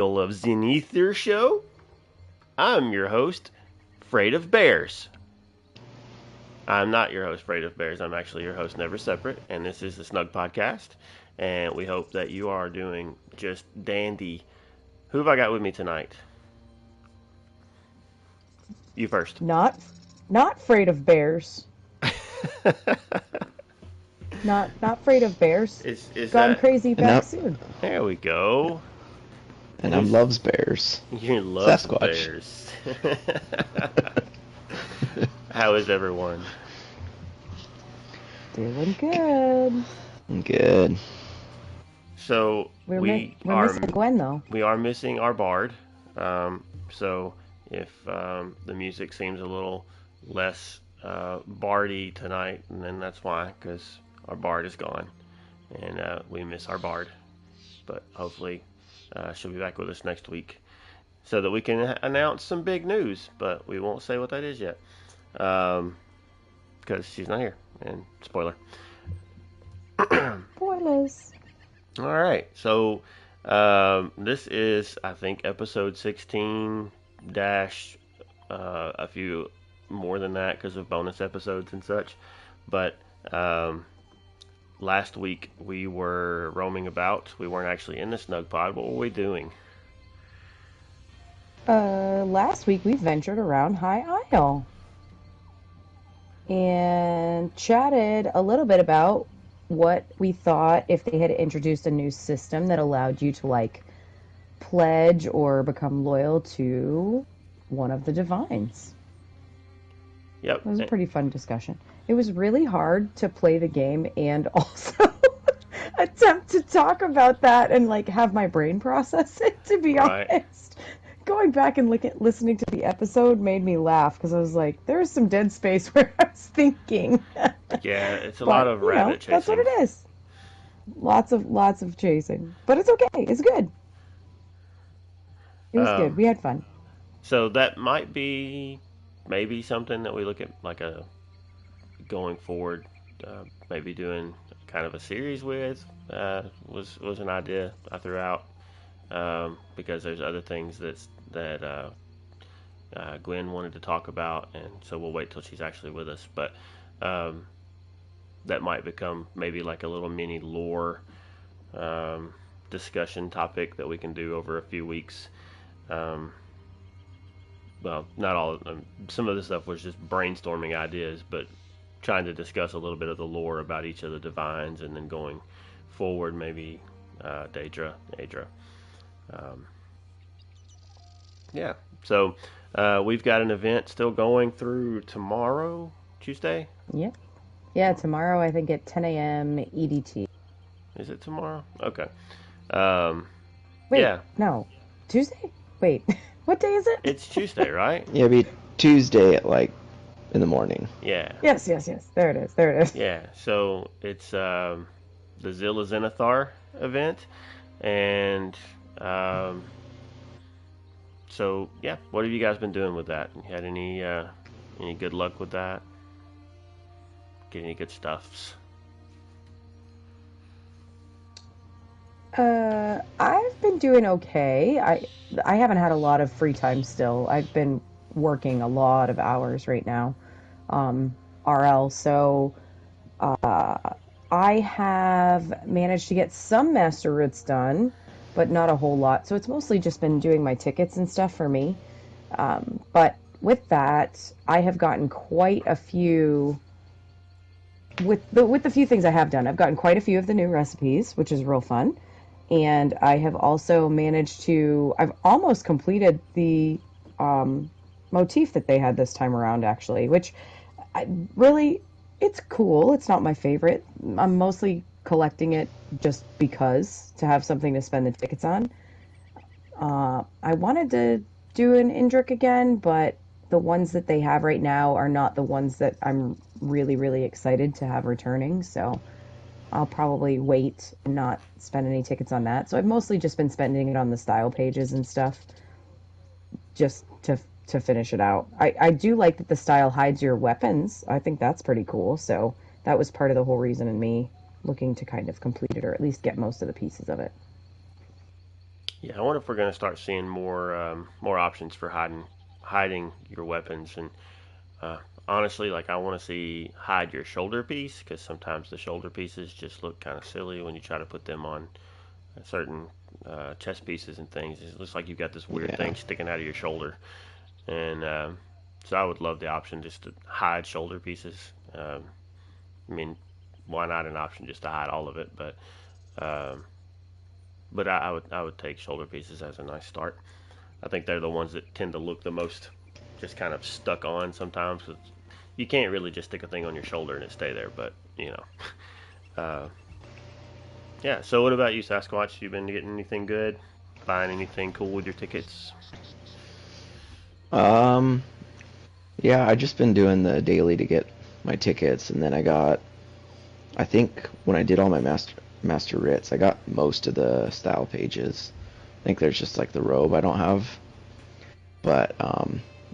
Of Zenither Show. I'm your host, Afraid of Bears. I'm not your host, Afraid of Bears. I'm actually your host, Never Separate, and this is the Snugpod Cast. And we hope that you are doing just dandy. Who have I got with me tonight? You first. Not afraid of bears. Not afraid of bears. Is Gone that? crazy back soon. There we go. And I loves bears. You love Sasquatch. bears. How is everyone? Doing good. Good. So we're missing Gwen though. We are missing our bard. So if the music seems a little less bardy tonight, then that's why, because our bard is gone, and we miss our bard. But hopefully she'll be back with us next week, so that we can announce some big news. But we won't say what that is yet, because she's not here. And spoiler. Spoilers. All right, so this is, I think, episode 16 dash a few more than that because of bonus episodes and such. But last week we were roaming about. We weren't actually in the snug pod. What were we doing? Last week we ventured around High Isle and chatted a little bit about what we thought if they had introduced a new system that allowed you to like pledge or become loyal to one of the divines. Yep. It was a pretty fun discussion. It was really hard to play the game and also attempt to talk about that and like have my brain process it, to be honest. Going back and listening to the episode made me laugh because I was like, there's some dead space where I was thinking. Yeah, it's a lot of rabbit chasing. That's what it is. Lots of chasing. But it's okay. It's good. It was good. We had fun. So that might be maybe something that we look at like a going forward, maybe doing kind of a series with, was an idea I threw out. Because there's other things that Gwen wanted to talk about, and so we'll wait till she's actually with us. But that might become maybe like a little mini lore discussion topic that we can do over a few weeks. Well, not all. Some of the stuff was just brainstorming ideas, but trying to discuss a little bit of the lore about each of the divines, and then going forward, maybe Daedra. Yeah, so we've got an event still going through tomorrow, Tuesday? Yeah, tomorrow I think at 10 a.m. EDT. Is it tomorrow? Okay. Wait, yeah. No. Tuesday? Wait, what day is it? It's Tuesday, right? Yeah, it'd be Tuesday at like in the morning. Yeah. Yes. There it is. Yeah, so it's the Zilla Zenithar event, and so yeah, what have you guys been doing with that? You had any good luck with that? Get any good stuffs? I've been doing okay. I haven't had a lot of free time still. I've been working a lot of hours right now, RL. So I have managed to get some master roots done, but not a whole lot. So it's mostly just been doing my tickets and stuff for me. But with that, I have gotten quite a few. With the few things I have done, I've gotten quite a few of the new recipes, which is real fun. And I have also managed to. I've almost completed the motif that they had this time around, actually, which it's cool. It's not my favorite. I'm mostly collecting it just because, to have something to spend the tickets on. I wanted to do an Indrik again, but the ones that they have right now are not the ones that I'm really, really excited to have returning, so I'll probably wait and not spend any tickets on that. So I've mostly just been spending it on the style pages and stuff, just to finish it out. I do like that the style hides your weapons. I think that's pretty cool, so that was part of the whole reason in me looking to kind of complete it, or at least get most of the pieces of it. Yeah, I wonder if we're going to start seeing more options for hiding your weapons. And uh, honestly, like I want to see hide your shoulder piece because sometimes the shoulder pieces just look kind of silly when you try to put them on certain chest pieces and things. It looks like you've got this weird Yeah. thing sticking out of your shoulder. And so I would love the option just to hide shoulder pieces. I mean, why not an option just to hide all of it? Um, but I would take shoulder pieces as a nice start. I think they're the ones that tend to look the most just kind of stuck on sometimes. You can't really just stick a thing on your shoulder and it stay there, but you know. Uh, yeah. So what about you, Sasquatch? You been getting anything good? Buying anything cool with your tickets? Um, yeah, I just been doing the daily to get my tickets, and then I think when I did all my master writs, I got most of the style pages. I think there's just like the robe I don't have, but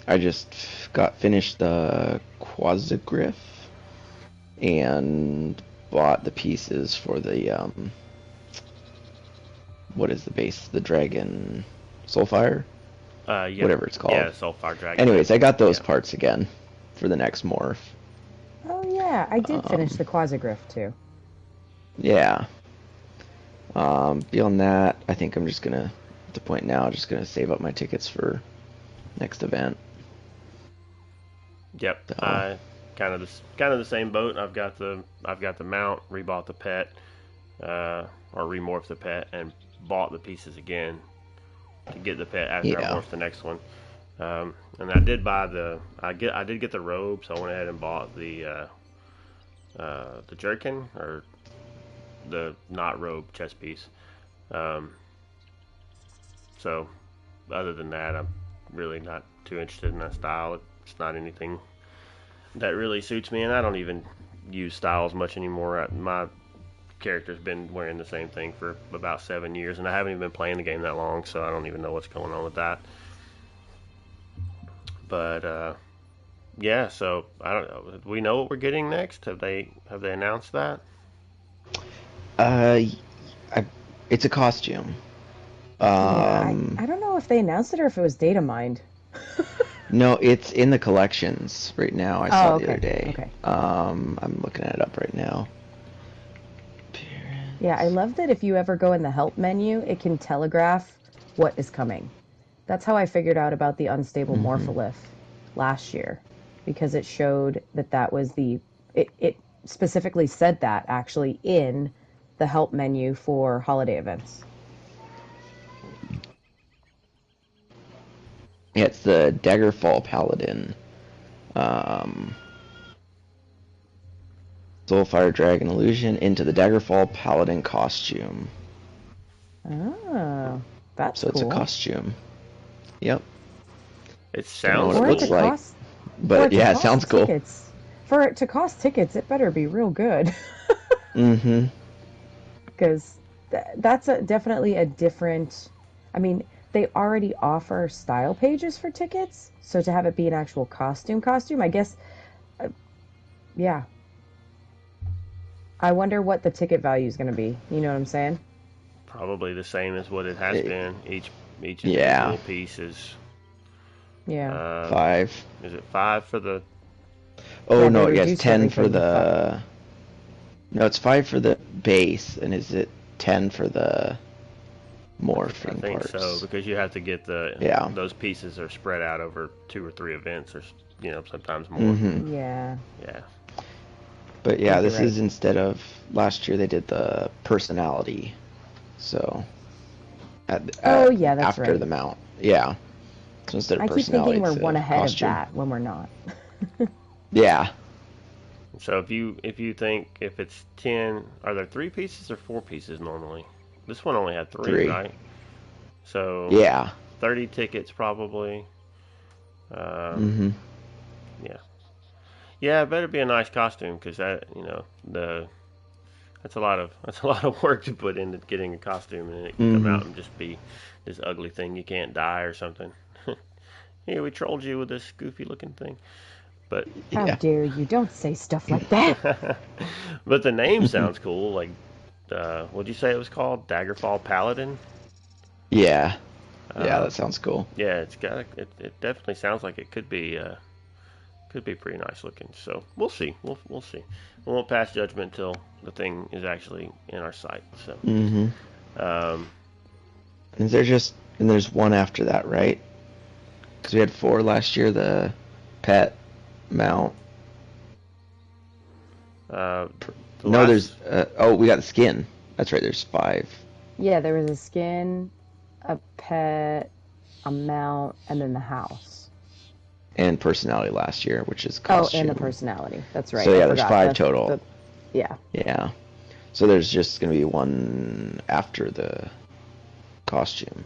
I just got finished the quasigriff and bought the pieces for the what is the base? The dragon soulfire, Yep. whatever it's called. Yeah, Soulfire Dragon. Yep. Anyways, I got those Yeah. parts again for the next morph. Oh yeah, I did finish Um, the Quasigriff too. yeah. Beyond that, I think I'm just gonna, at the point now, just gonna save up my tickets for next event. Yep. So, I kind of the same boat. I've got the mount, rebought the pet, or remorphed the pet, and bought the pieces again to get the pet after I yeah, morphed the next one. And I did buy I did get the robe, so I went ahead and bought the jerkin or the not robe chest piece. Um, so other than that, I'm really not too interested in that style. It's not anything that really suits me, and I don't even use styles much anymore. My character's been wearing the same thing for about 7 years, and I haven't even been playing the game that long, so I don't even know what's going on with that. But yeah, so I don't know. Do we know what we're getting next? Have they announced that? uh, I, it's a costume. Yeah, Um, I don't know if they announced it or if it was data mined. no, it's in the collections right now. I saw Oh, the other okay, day. okay. I'm looking it up right now. Yeah, I love that if you ever go in the help menu, it can telegraph what is coming. That's how I figured out about the unstable Mm-hmm. morpholith last year, because it showed that that was it specifically said that actually in the help menu for holiday events. Yeah, it's the Daggerfall Paladin. Um, Soulfire Dragon Illusion into the Daggerfall Paladin costume. Oh, that's So it's a cool. costume. Yep. It Don't know what sounds it For it to looks cool. like, cost for but it to yeah, it cost sounds cool. tickets, for it to cost tickets, it better be real good. Mm-hmm. Because that's definitely a different. I mean, they already offer style pages for tickets, so to have it be an actual costume, I guess, uh, yeah. I wonder what the ticket value is going to be. You know what I'm saying? Probably the same as what it has Eh, been. Each yeah, individual piece Yeah. uh, five. is it five for the Oh Yeah, they no, yes, reduced 10 for everything to five. the. No, it's five for the base, and is it 10 for the I morphing think so parts? because you have to get Yeah. those pieces are spread out over 2 or 3 events or sometimes more. Mm-hmm. Yeah, Yeah. But I yeah, think you're this right. is instead of last year they did the personality. So Oh, yeah, that's after the right. mount. Yeah. So instead of I keep personality, thinking we're it's one a ahead of costume. that when we're not. Yeah. So if you think if it's 10, are there 3 pieces or 4 pieces normally? This one only had three, Three. right? So Yeah. 30 tickets probably. Um, Mm-hmm. yeah. Yeah, it better be a nice costume because the that's a lot of work to put into getting a costume, and it can come Mm-hmm. out and just be this ugly thing you can't dye or something. Yeah, we trolled you with this goofy looking thing, but How Yeah. dare you? Don't say stuff like that. but the name sounds cool. Like, what'd you say it was called? Daggerfall Paladin. Yeah. Yeah, Um, that sounds cool. yeah, it definitely sounds like it could be pretty nice looking. So we'll see. We'll see. We won't pass judgment until the thing is actually in our sight. So Mm-hmm. um, And there's one after that, right? Because we had four last year, the pet mount. uh, the No, last there's, oh, we got the skin. That's right, there's five. Yeah, there was a skin, a pet, a mount, and then the house. And personality last year, which is Oh, and the costume. personality. That's right. So I yeah, there's forgot. five total. Yeah. Yeah. So there's just going to be one after the costume.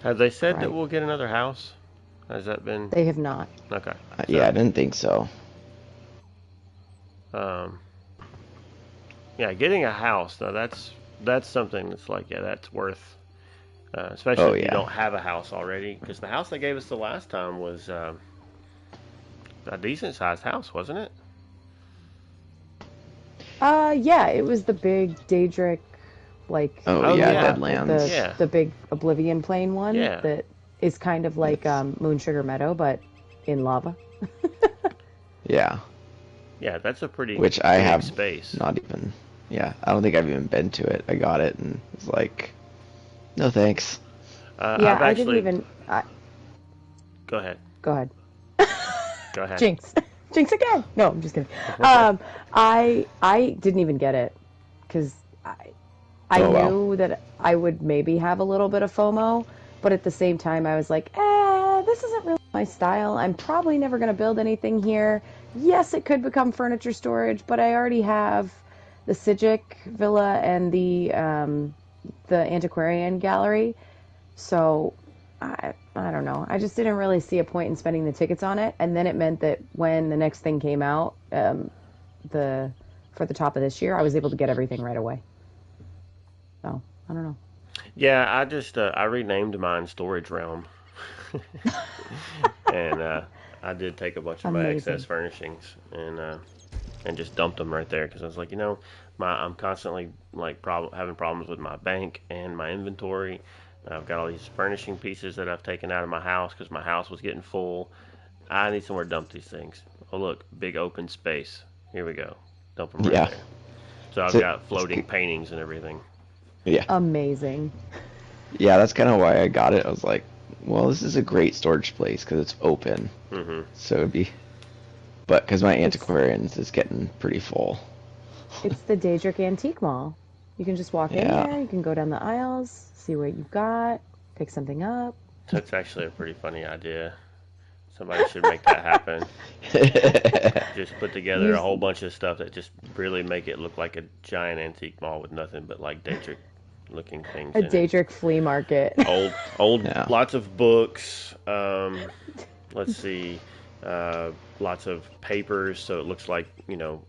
have they said that Right. we'll get another house? Has that been They have not. okay? Yeah, I So didn't think so. um, yeah, getting a house now that's something that's like yeah that's worth. Especially Oh, if you yeah. don't have a house already, because the house they gave us the last time was a decent sized house, wasn't it? Yeah, it was the big Daedric, like Oh, Oh yeah, yeah, Deadlands. yeah, the big Oblivion Plain one yeah, that is kind of like It's, Moon Sugar Meadow, but in lava. yeah. yeah. That's a pretty Which I big have space. not even, yeah, I don't think I've even been to it. I got it and it's like, no thanks. Yeah, I've I didn't actually even. go ahead, Go ahead. go ahead. Jinx. Jinx again. No, I'm just kidding. I didn't even get it because I Oh, wow. knew that I would maybe have a little bit of FOMO, but at the same time I was like, this isn't really my style. I'm probably never going to build anything here. Yes, it could become furniture storage, but I already have the Sijic Villa and the antiquarian gallery. So I don't know. I just didn't really see a point in spending the tickets on it. And then it meant that when the next thing came out, the for the top of this year, I was able to get everything right away. So I don't know. Yeah, I renamed mine Storage Realm, and I did take a bunch of my excess Amazing. furnishings and just dumped them right there because I was like, I'm constantly like having problems with my bank and my inventory. I've got all these furnishing pieces that I've taken out of my house because my house was getting full. I need somewhere to dump these things. Oh look, big open space. Here we go. Dump them right Yeah. there. So I've So, got floating paintings and everything. yeah. Amazing. Yeah, that's kind of why I got it. I was like, well, this is a great storage place because it's open. Hmm. So it'd be, but because my It's antiquarians is getting pretty full. it's the Daedric Antique Mall. You can just walk in Yeah. there. You can go down the aisles, see what you've got, pick something up. That's actually a pretty funny idea. Somebody should make that happen. Just put together a Use whole bunch of stuff that just really make it look like a giant antique mall with nothing but like Daedric looking things a in it. Daedric flea market. Old, Yeah. lots of books. Let's see, lots of papers, so it looks like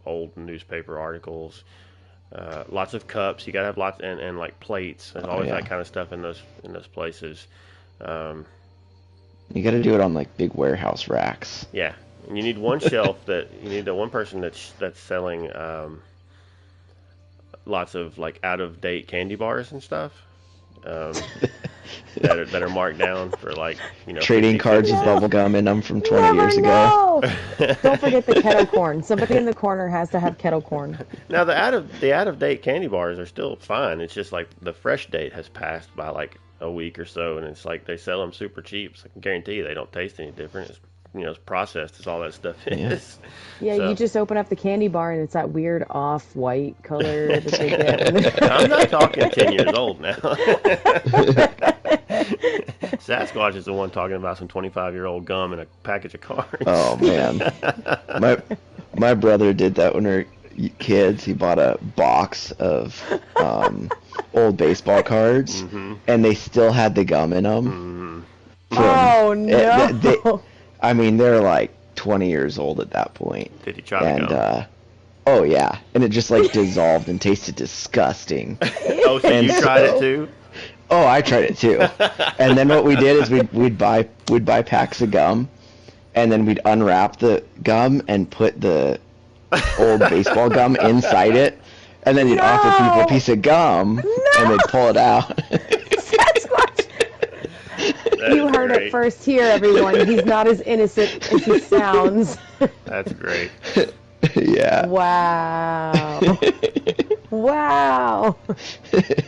old newspaper articles. Lots of cups. You gotta have lots and like plates. There's Oh always yeah. that kind of stuff in those places. Um, You got to do it on like big warehouse racks. yeah, and you need one shelf that you need the one person that's selling lots of like out of date candy bars and stuff. Um, that are marked down for like Trading 50 cards 50 with No, bubble gum in them from 20 never years ago. know. Don't cents. forget the kettle corn. Somebody in the corner has to have kettle corn. Now the out of date candy bars are still fine. It's just like the fresh date has passed by like a week or so, and it's like they sell them super cheap. So I can guarantee you they don't taste any different. It's processed as all that stuff Yeah. is. Yeah, you So just open up the candy bar and it's that weird off-white color that they get. When I'm not talking 10 years old now. Sasquatch is the one talking about some 25-year-old gum in a package of cards. Oh man, my my brother did that when we were kids. He bought a box of old baseball cards, Hmm. and they still had the gum in them. Hmm. Oh They, no! I mean, they're like 20 years old at that point, Did he try to and gum? oh yeah, and it just like dissolved and tasted disgusting. Oh, so And you tried it so, too? oh, I tried it too. And then what we did is we'd buy packs of gum, and then we'd unwrap the gum and put the old baseball gum inside it, and then you'd offer people a No! piece of gum, and No! they'd pull it out. Sasquatch! You heard it great. first here, everyone. He's not as innocent as he sounds. That's great. Yeah. Wow. Wow.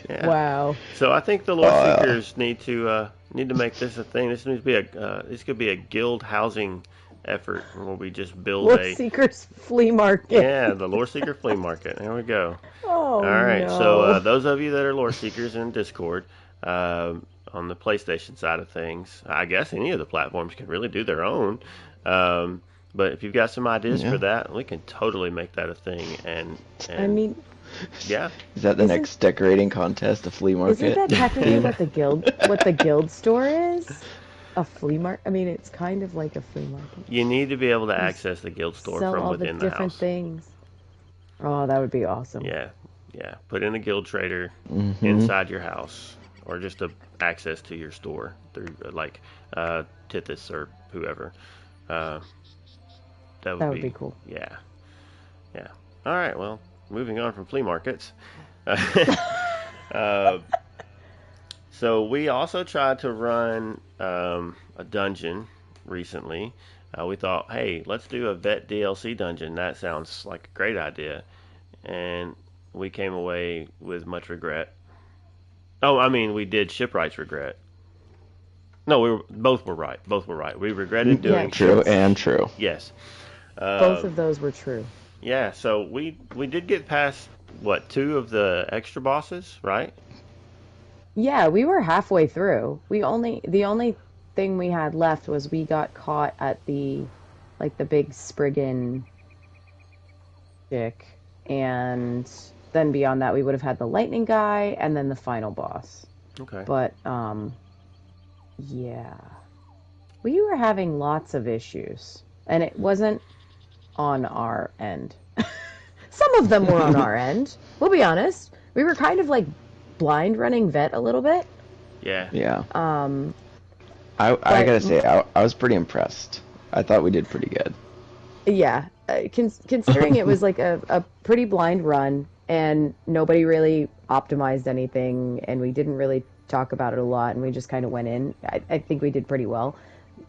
Yeah. Wow. So I think the lore Oh, yeah. seekers need to make this a thing. This needs to be this could be a guild housing effort where we just build Lore a Seeker's Flea Market. yeah, the lore seeker flea market. There we go. Oh, All right. no. So those of you that are lore seekers in Discord, on the PlayStation side of things, I guess any of the platforms can really do their own. But if you've got some ideas Yeah. for that, we can totally make that a thing. And I mean, yeah, Is that the Isn't- next decorating contest, a flea market? isn't that technically what the guild store is? A flea market? I mean, it's kind of like a flea market. you need to be able to access the guild store Sell from all the within the different house. things. Oh, that would be awesome. Yeah, yeah. Put in a guild trader Mhm. inside your house, or just a access to your store through like Tithys or whoever. That That would be cool. Yeah, yeah. All right. Well, moving on from flea markets. So we also tried to run a dungeon recently. We thought, hey, let's do a vet DLC dungeon. That sounds like a great idea. And we came away with much regret. Oh, I mean, we did shipwright's regret. No, both were right. Both were right. We regretted doing Yeah. True and true. yes. Both of those were true. Yeah, so we did get past what, 2 of the extra bosses, right? Yeah, we were halfway through. The only thing we had left was we got caught at the big Spriggan chick, and then beyond that we would have had the lightning guy and then the final boss. Okay. But yeah. We were having lots of issues, and it wasn't on our end. Some of them were on our end. We'll be honest. We were kind of like blind running vet a little bit. Yeah. Yeah. Um, I but- gotta say, I was pretty impressed. I thought we did pretty good. Yeah, considering it was like a pretty blind run and nobody really optimized anything and we didn't really talk about it a lot and we just kind of went in, I think we did pretty well.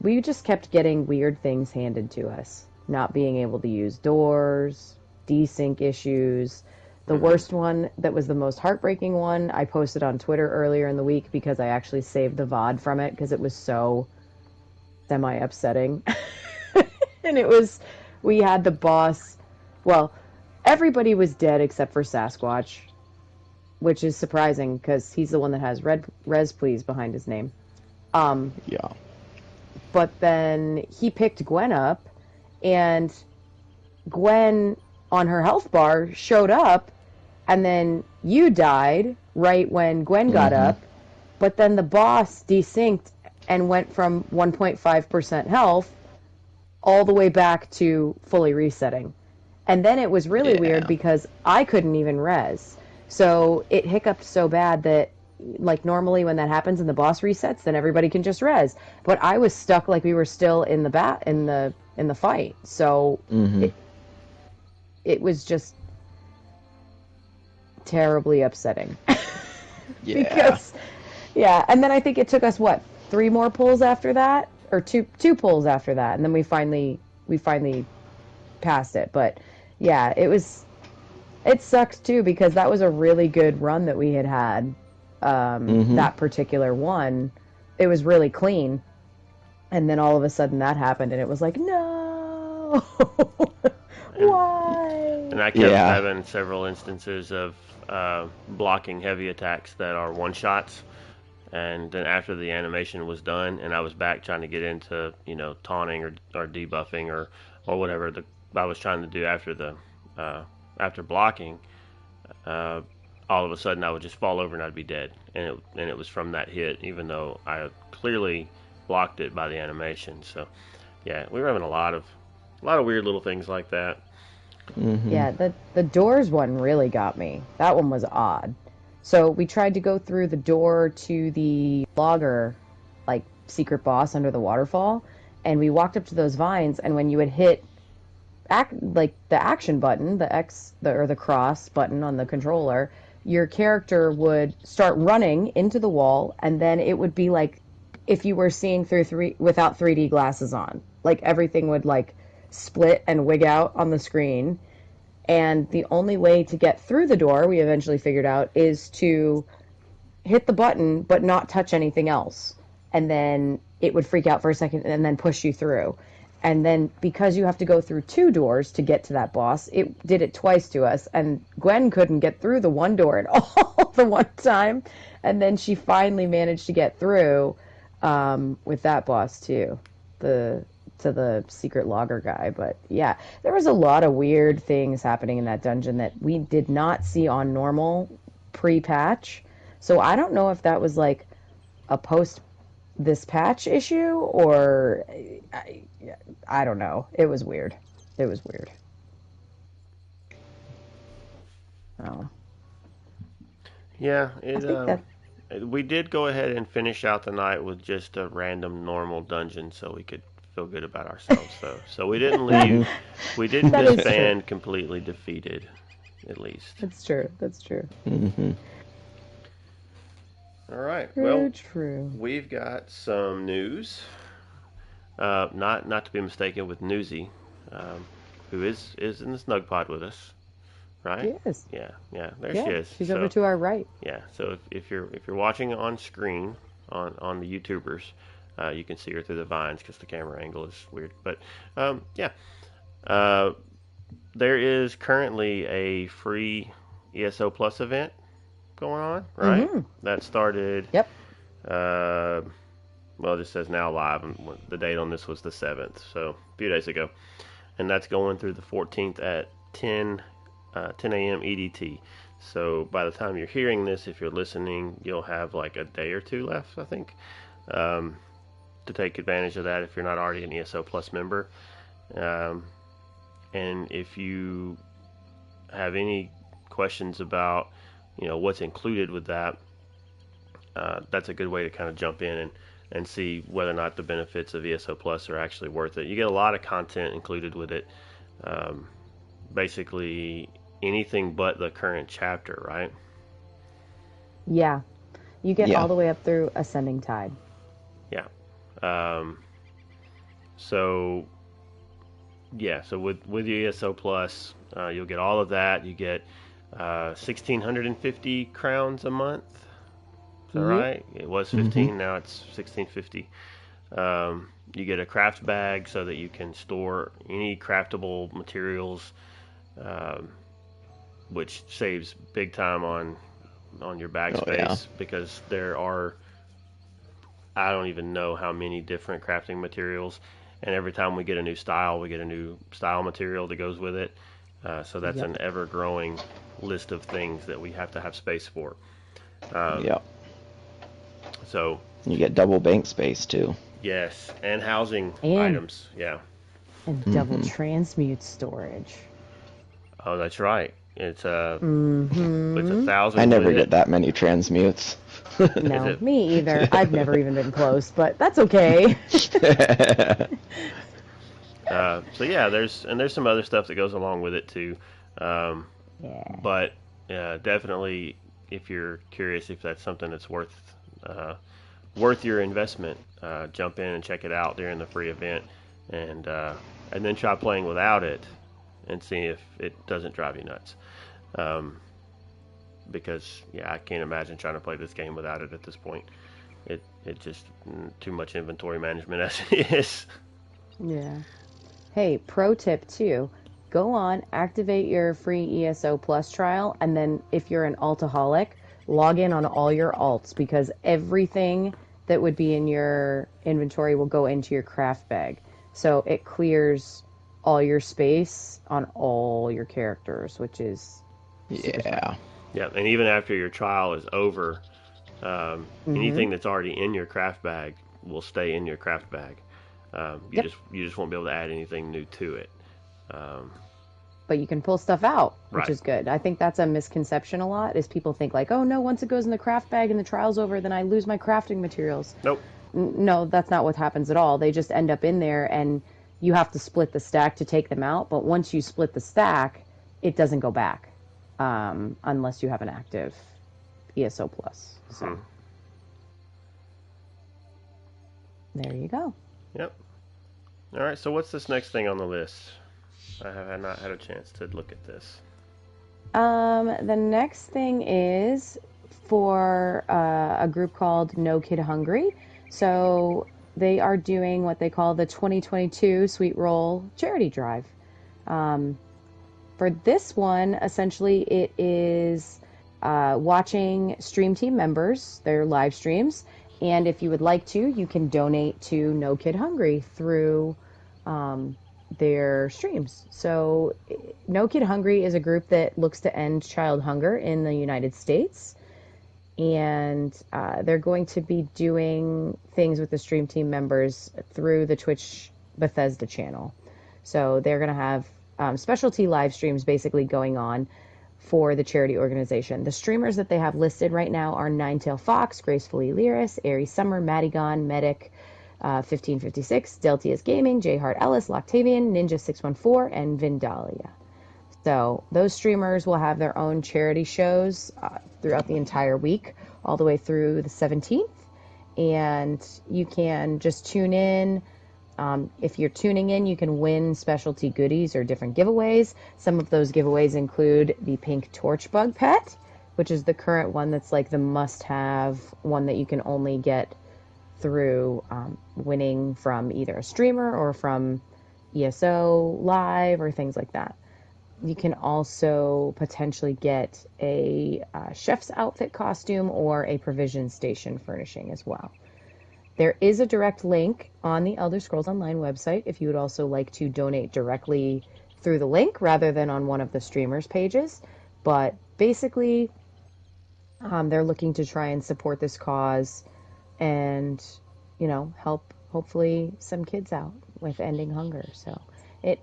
We just kept getting weird things handed to us. Not being able to use doors, desync issues. The worst one, that was the most heartbreaking one, I posted on Twitter earlier in the week because I actually saved the VOD from it because it was so semi-upsetting. And it was, we had the boss, well, everybody was dead except for Sasquatch, which is surprising because he's the one that has Res Please behind his name. Yeah. But then he picked Gwen up, and Gwen on her health bar showed up, and then you died right when Gwen got up, but then the boss desynced and went from 1.5% health all the way back to fully resetting. And then it was really weird because I couldn't even res. So it hiccuped so bad that, like, normally when that happens and the boss resets, then everybody can just res. But I was stuck like we were still in the fight. So it was just terribly upsetting. Yeah. Because, yeah, and then I think it took us, what, 3 more pulls after that? Or two pulls after that, and then we finally passed it. But yeah, it sucked too because that was a really good run that we had. That particular one, it was really clean, and then all of a sudden that happened, and it was like, no, why? And I kept Yeah. having several instances of blocking heavy attacks that are one shots. And then after the animation was done, and I was back trying to get into, taunting or debuffing or whatever I was trying to do after blocking, all of a sudden I would just fall over and I'd be dead, and it was from that hit, even though I clearly blocked it by the animation. So, yeah, we were having a lot of weird little things like that. Yeah, the doors one really got me. That one was odd. So we tried to go through the door to the logger, like, secret boss under the waterfall, and we walked up to those vines, and when you would hit the action button, the X or the cross button on the controller, your character would start running into the wall, and then it would be like if you were seeing through without 3D glasses on. Like everything would like split and wig out on the screen. And the only way to get through the door, we eventually figured out, is to hit the button but not touch anything else. And then it would freak out for a second and then push you through. And then because you have to go through 2 doors to get to that boss, it did it twice to us. And Gwen couldn't get through the 1 door at all the one time. And then she finally managed to get through with that boss too, to the secret logger guy. But yeah, there was a lot of weird things happening in that dungeon that we did not see on normal pre-patch. So I don't know if that was like a post this patch issue or I don't know. It was weird. It was weird. Oh. Yeah, I think we did go ahead and finish out the night with just a random normal dungeon, so we could feel good about ourselves, though. So we didn't leave. We didn't That is disband completely defeated, at least. That's true. That's true. Mm-hmm. All right. True, Well, true. we've got some news. Not to be mistaken with Newsy, who is in the Snugpod with us, right? Yes. Yeah. There Yeah, she is. she's So, over to our right. yeah. So if you're watching on screen on the YouTubers, you can see her through the vines because the camera angle is weird. But yeah, there is currently a free ESO Plus event going on, right? Mm-hmm. That started. Yep. Well, it just says now live, and the date on this was the 7th, so a few days ago. And that's going through the 14th at 10 a.m. EDT. So by the time you're hearing this, if you're listening, you'll have like a day or 2 left, I think, to take advantage of that if you're not already an ESO Plus member. And if you have any questions about, what's included with that, that's a good way to kind of jump in and see whether or not the benefits of ESO Plus are actually worth it. You get a lot of content included with it. Basically anything but the current chapter, right? Yeah. You get all the way up through Ascending Tide. Yeah. So with your ESO Plus, you'll get all of that. You get 1,650 crowns a month. Is that right? It was 15, now it's 1650. You get a craft bag so that you can store any craftable materials, which saves big time on your bag space because there are, I don't even know how many different crafting materials, and every time we get a new style, we get a new style material that goes with it. So that's an ever-growing list of things that we have to have space for. So you get double bank space too. Yes, and housing items. Yeah. And double transmute storage. Oh, that's right. It's it's 1,000. I never get that many transmutes. No, me either. I've never even been close, but that's okay. So yeah, there's some other stuff that goes along with it too. But definitely, if you're curious if that's something that's worth your investment, jump in and check it out during the free event, and then try playing without it and see if it doesn't drive you nuts. Because I can't imagine trying to play this game without it at this point. It just too much inventory management as it is. Yeah. Hey, pro tip too. Go on, activate your free ESO Plus trial, and then if you're an altaholic, log in on all your alts, because everything that would be in your inventory will go into your craft bag. So it clears all your space on all your characters, which is super fun. Yeah, and even after your trial is over, anything that's already in your craft bag will stay in your craft bag. You just won't be able to add anything new to it. But you can pull stuff out, which Right. is good. I think that's a misconception a lot, is people think like, oh no, once it goes in the craft bag and the trial's over, then I lose my crafting materials. Nope. No, that's not what happens at all. They just end up in there, and you have to split the stack to take them out. But once you split the stack, it doesn't go back, unless you have an active ESO Plus. So. There you go. Yep. All right. So what's this next thing on the list? I have not had a chance to look at this. The next thing is for a group called No Kid Hungry. So they are doing what they call the 2022 Sweet Roll Charity Drive. For this one, essentially, it is watching Stream Team members, their live streams, and if you would like to, you can donate to No Kid Hungry through their streams. So, No Kid Hungry is a group that looks to end child hunger in the United States, and they're going to be doing things with the Stream Team members through the Twitch Bethesda channel. So they're going to have specialty live streams basically going on for the charity organization. The streamers that they have listed right now are Ninetail Fox, Gracefully Lyris, Aries Summer, Madigon, Medic, 1556, Deltia's Gaming, J Hart Ellis, Loctavian, Ninja614, and Vindalia. So those streamers will have their own charity shows throughout the entire week, all the way through the 17th. And you can just tune in. If you're tuning in, you can win specialty goodies or different giveaways. Some of those giveaways include the pink torchbug pet, which is the current one that's like the must-have one that you can only get through winning from either a streamer or from ESO Live or things like that. You can also potentially get a chef's outfit costume or a provision station furnishing as well. There is a direct link on the Elder Scrolls Online website if you would also like to donate directly through the link rather than on one of the streamers' pages. But basically, they're looking to try and support this cause and, help hopefully some kids out with ending hunger. So it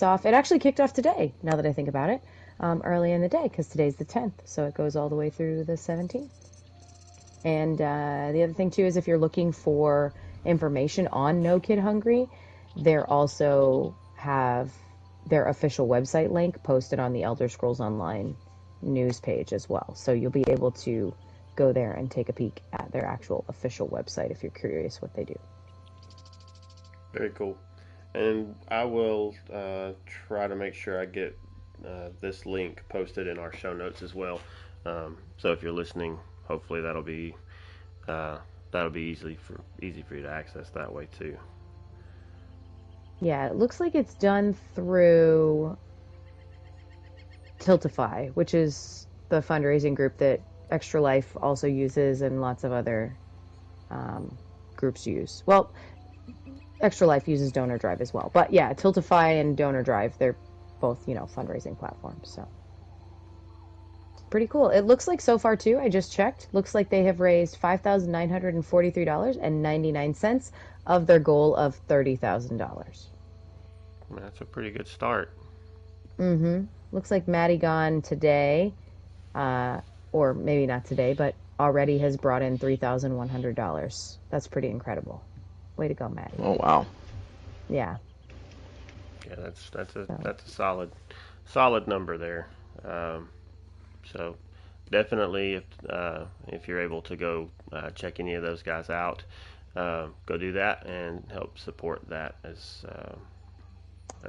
actually kicked off today, now that I think about it, early in the day, because today's the 10th. So it goes all the way through the 17th. And the other thing, too, is if you're looking for information on No Kid Hungry, they also have their official website link posted on the Elder Scrolls Online news page as well. So you'll be able to go there and take a peek at their actual official website if you're curious what they do. Very cool. And I will try to make sure I get this link posted in our show notes as well. So if you're listening, hopefully that'll be easy for you to access that way too. Yeah, it looks like it's done through Tiltify, which is the fundraising group that Extra Life also uses and lots of other groups use. Well, Extra Life uses Donor Drive as well. But yeah, Tiltify and Donor Drive, they're both, fundraising platforms. So pretty cool. It looks like so far, too, I just checked, looks like they have raised $5,943.99 of their goal of $30,000. That's a pretty good start. Mm-hmm. Looks like Madigon today, or maybe not today, but already has brought in $3,100. That's pretty incredible. Way to go, Maddie. Oh, wow. Yeah. Yeah, that's a solid number there. So definitely, if you're able to go check any of those guys out, go do that and help support that as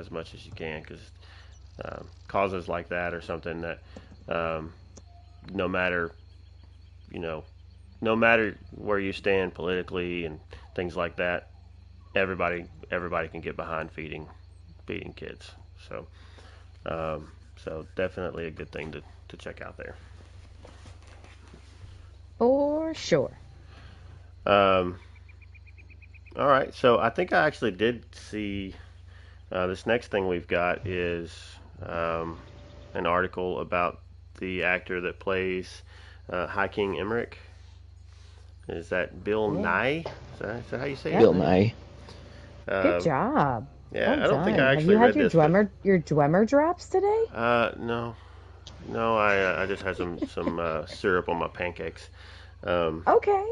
much as you can, because causes like that are something that no matter where you stand politically and things like that, everybody can get behind feeding kids. So definitely a good thing to check out there. For sure. All right, so I think I actually did see this next thing we've got is an article about the actor that plays High King Emmerich. Is that Bill Nye? Is that how you say it? Bill Nye. Good job. Yeah, well I don't think I done. actually read this. Have you had your Dwemer drops today? No. I just had some syrup on my pancakes. Okay.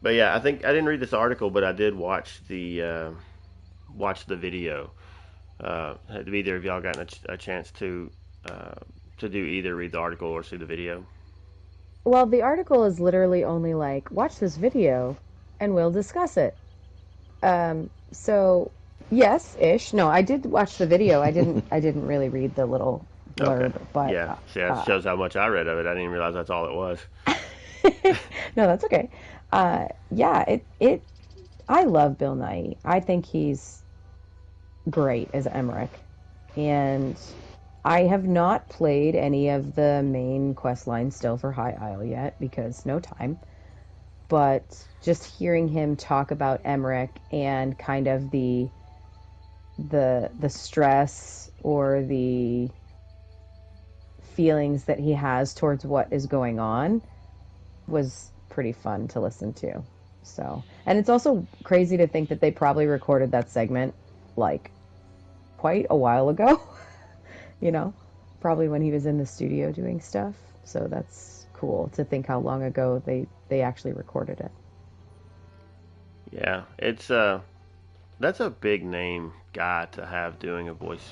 But yeah, I think I didn't read this article, but I did watch the video. Have either of y'all gotten a chance to do either read the article or see the video? Well, the article is literally only like, watch this video and we'll discuss it. So yes, ish. No, I did watch the video. I didn't really read the little Okay. blurb, but Yeah. See, that shows how much I read of it. I didn't even realize that's all it was. no, that's okay. Yeah, I love Bill Nighy. I think he's great as Emmerich. And I have not played any of the main quest lines still for High Isle yet because no time. But just hearing him talk about Emmerich and kind of the stress or the feelings that he has towards what is going on was pretty fun to listen to. So, and it's also crazy to think that they probably recorded that segment like quite a while ago, you know, probably when he was in the studio doing stuff. So that's cool to think how long ago they actually recorded it. Yeah, it's that's a big name guy to have doing a voice,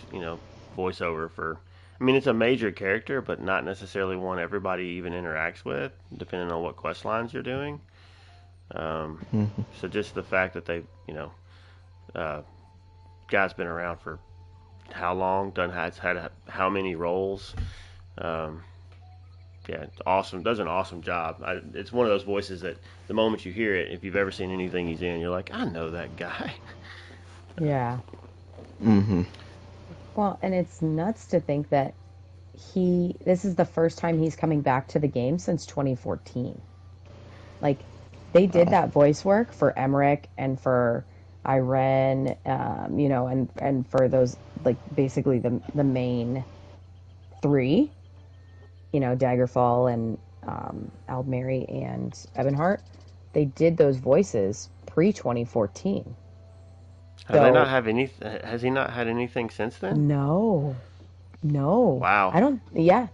voiceover for. I mean, it's a major character, but not necessarily one everybody even interacts with, depending on what quest lines you're doing. Um, Mhm. so just the fact that uh, guy's been around for how long, done has had how many roles. Um, yeah, it's awesome. Does an awesome job. It's one of those voices that the moment you hear it, if you've ever seen anything he's in, you're like, I know that guy. Yeah. Mhm. Well, and it's nuts to think that this is the first time he's coming back to the game since 2014. Like, they did Wow. that voice work for Emmerich and for Irene, and for those, like, basically the main three, Daggerfall and Aldmeri and Ebonheart. They did those voices pre 2014. Have they not So, have any? Has he not had anything since then? no, no, Wow, I don't, yeah.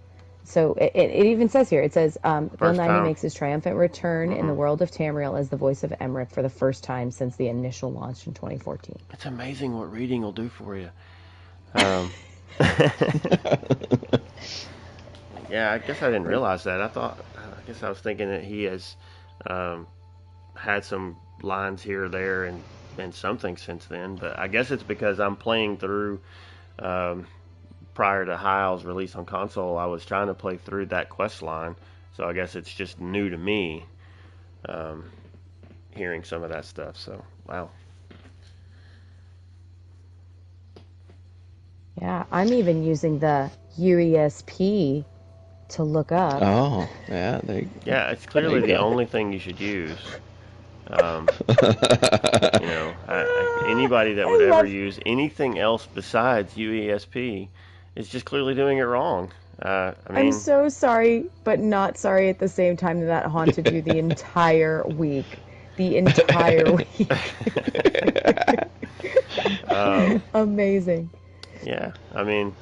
So it even says here, it says, Bill first Nighy time. makes his triumphant return in the Hmm. world of Tamriel as the voice of Emmerich for the first time since the initial launch in 2014. It's amazing what reading will do for you. Um, yeah, I guess I didn't realize that. I guess I was thinking that he has um, had some lines here or there and something since then. But I guess it's because I'm playing through um, prior to Hyle's release on console. I was trying to play through that quest line, so I guess it's just new to me um, hearing some of that stuff. So wow, Yeah, I'm even using the UESP to look up. Oh, yeah. yeah, it's There clearly you the go. only thing you should use. Um, anybody that would I ever love use anything else besides UESP is just clearly doing it wrong. I I'm mean, so sorry, but not sorry at the same time that haunted you the entire week. The entire week. um, Amazing. yeah, I mean,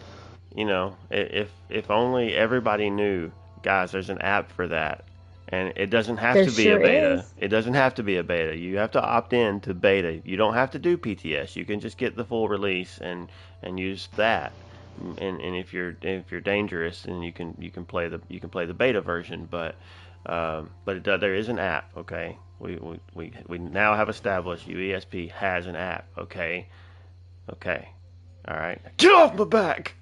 if only everybody knew, guys, there's an app for that. And it doesn't have There to be a sure beta. is. It doesn't have to be a beta. You have to opt in to beta. You don't have to do PTS. You can just get the full release and use that. And if you're dangerous, then you can play the beta version. But there is an app. Okay, we now have established UESP has an app. Okay, okay, all right. Get off my back.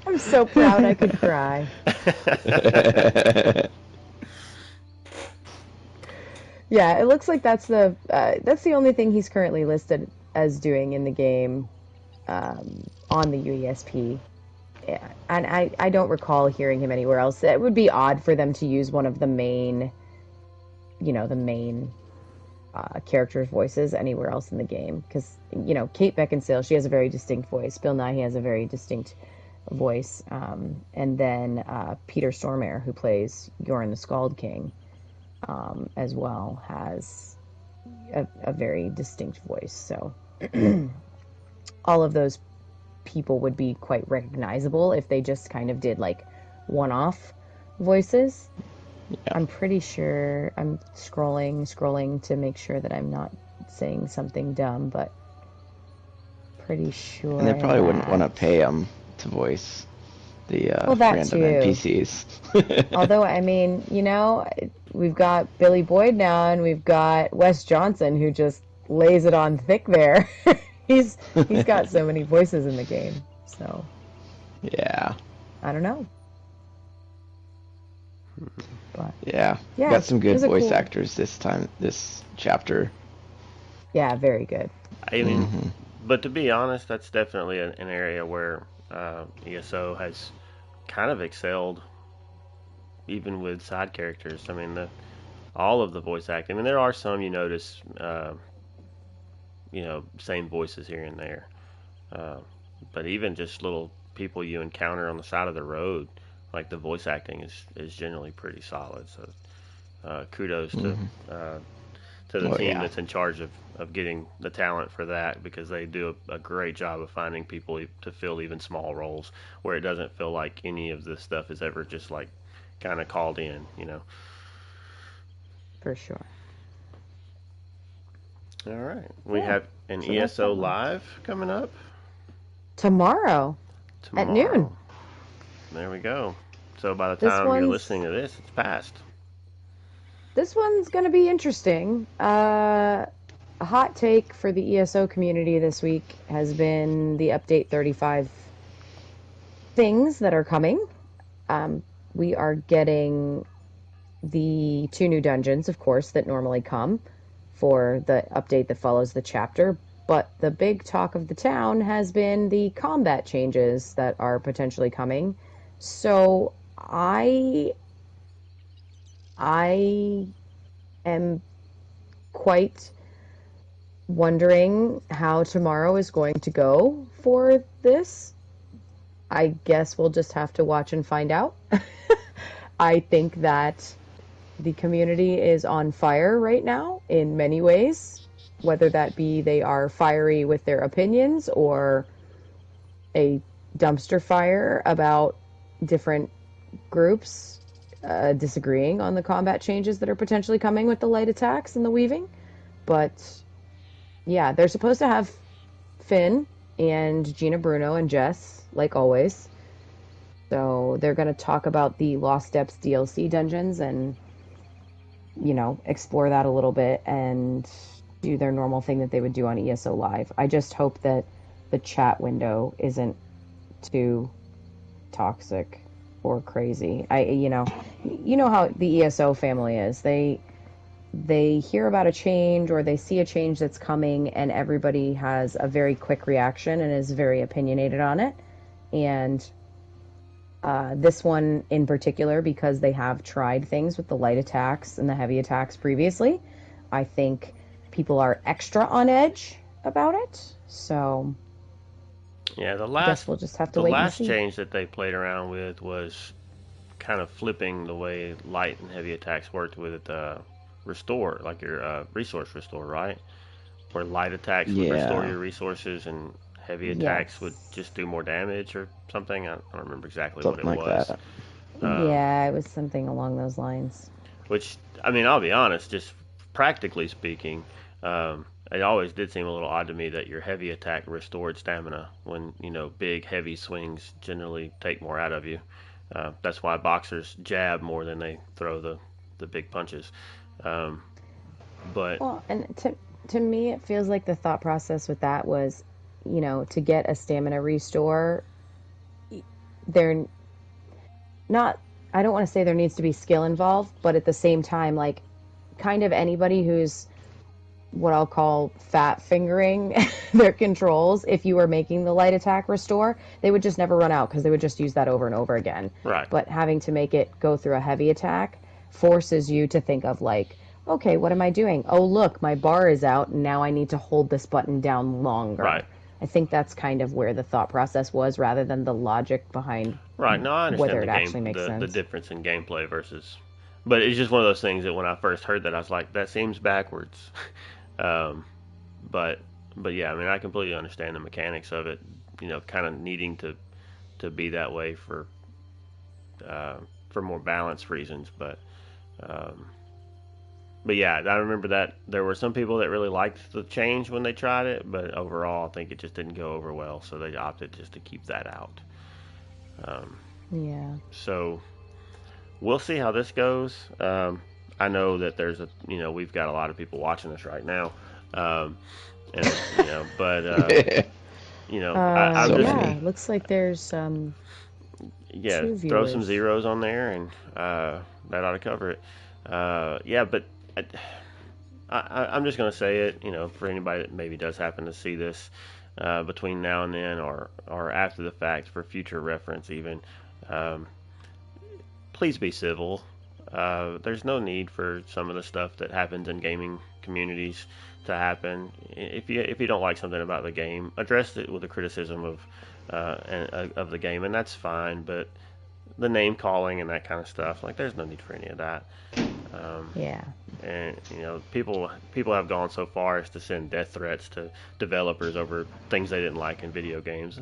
I'm so proud I could cry. Yeah, it looks like that's the only thing he's currently listed as doing in the game, on the UESP. Yeah, and I don't recall hearing him anywhere else. It would be odd for them to use one of the main characters' voices anywhere else in the game because Kate Beckinsale, she has a very distinct voice. Bill Nighy has a very distinct voice, and then Peter Stormare, who plays Yoren the Scald King, as well, has a very distinct voice. So all of those people would be quite recognizable if they just kind of did like one-off voices. Yeah. I'm pretty sure I'm scrolling to make sure that I'm not saying something dumb, but pretty sure And they I probably wouldn't want to had. pay him to voice the Well, that random too. NPCs. Although, I mean, we've got Billy Boyd now, and we've got Wes Johnson, who just lays it on thick there. He's he's got so many voices in the game. So Yeah, I don't know, but yeah. yeah, Got some it good was a voice cool. actors this time, this chapter. Yeah, very good. I mean, Hmm. but to be honest, that's definitely an area where ESO has kind of excelled, even with side characters. I mean, all of the voice acting. I mean, there are some you notice, same voices here and there. Uh, but even just little people you encounter on the side of the road, like the voice acting is generally pretty solid. So kudos Hmm. uh, to the Oh team yeah. that's in charge of getting the talent for that, because they do a great job of finding people to fill even small roles where it doesn't feel like any of this stuff is ever just like kind of called in. For sure. All right, we Yeah. have an So that's ESO that one. live coming up Tomorrow at noon. tomorrow. There we go. So by the This time you're listening one's to this, it's past. this one's going to be interesting. A hot take for the ESO community this week has been the update 35 things that are coming. Um, we are getting the 2 new dungeons, of course, that normally come for the update that follows the chapter. But the big talk of the town has been the combat changes that are potentially coming. So I am quite wondering how tomorrow is going to go for this. I guess we'll just have to watch and find out. I think that the community is on fire right now in many ways, whether that be they are fiery with their opinions or a dumpster fire about different groups disagreeing on the combat changes that are potentially coming with the light attacks and the weaving. But yeah, they're supposed to have Finn and Gina Bruno and Jess, like always. So they're going to talk about the Lost Depths DLC dungeons and, explore that a little bit and do their normal thing that they would do on ESO Live. I just hope that the chat window isn't too toxic or crazy. You know how the ESO family is. They hear about a change or they see a change that's coming and everybody has a very quick reaction and is very opinionated on it. And this one in particular, because they have tried things with the light attacks and the heavy attacks previously, I think people are extra on edge about it. So Yeah, the I guess last we'll just have to the wait and last see. change that they played around with was kind of flipping the way light and heavy attacks worked with restore, like your resource restore, right? Where light attacks would restore Yeah. your resources and heavy attacks would Yes. just do more damage or something. I don't remember exactly what Something it like was. that. Um, Yeah, it was something along those lines. which, I mean, I'll be honest, just practically speaking, it always did seem a little odd to me that your heavy attack restored stamina when, big, heavy swings generally take more out of you. That's why boxers jab more than they throw the big punches. Um, but, Well, and to me, it feels like the thought process with that was, to get a stamina restore, they're not. I don't want to say there needs to be skill involved, but at the same time, like, kind of anybody who's what I'll call fat fingering their controls, if you were making the light attack restore, they would just never run out because they would just use that over and over again. right. But having to make it go through a heavy attack forces you to think of, like, okay, what am I doing? Oh, look, my bar is out and now I need to hold this button down Right. longer. I think that's kind of where the thought process was rather than the logic behind Right. No, I whether understand it actually makes the sense. difference in gameplay versus, but it's just one of those things that when I first heard that, I was like, that seems backwards. um, but but yeah, I mean, I completely understand the mechanics of it. Kind of needing to be that way uh, for more balance reasons. Um, but yeah, I remember that there were some people that really liked the change when they tried it, but overall, I think it just didn't go over well, so they opted just to keep that out. Um, Yeah. So we'll see how this goes. I know that we've got a lot of people watching us right now, um, and but I'm So just Yeah, many. looks like there's yeah, two throw some viewers. zeros on there, and that ought to cover it. Yeah, but I, I'm just gonna say it, for anybody that maybe does happen to see this between now and then, or after the fact for future reference, even. Um, Please be civil. There's no need for some of the stuff that happens in gaming communities to happen. If you don't like something about the game, address it with a criticism of the game, and that's fine. But the name calling and that kind of stuff, like, there's no need for any of that. Um, Yeah. and people have gone so far as to send death threats to developers over things they didn't like in video games.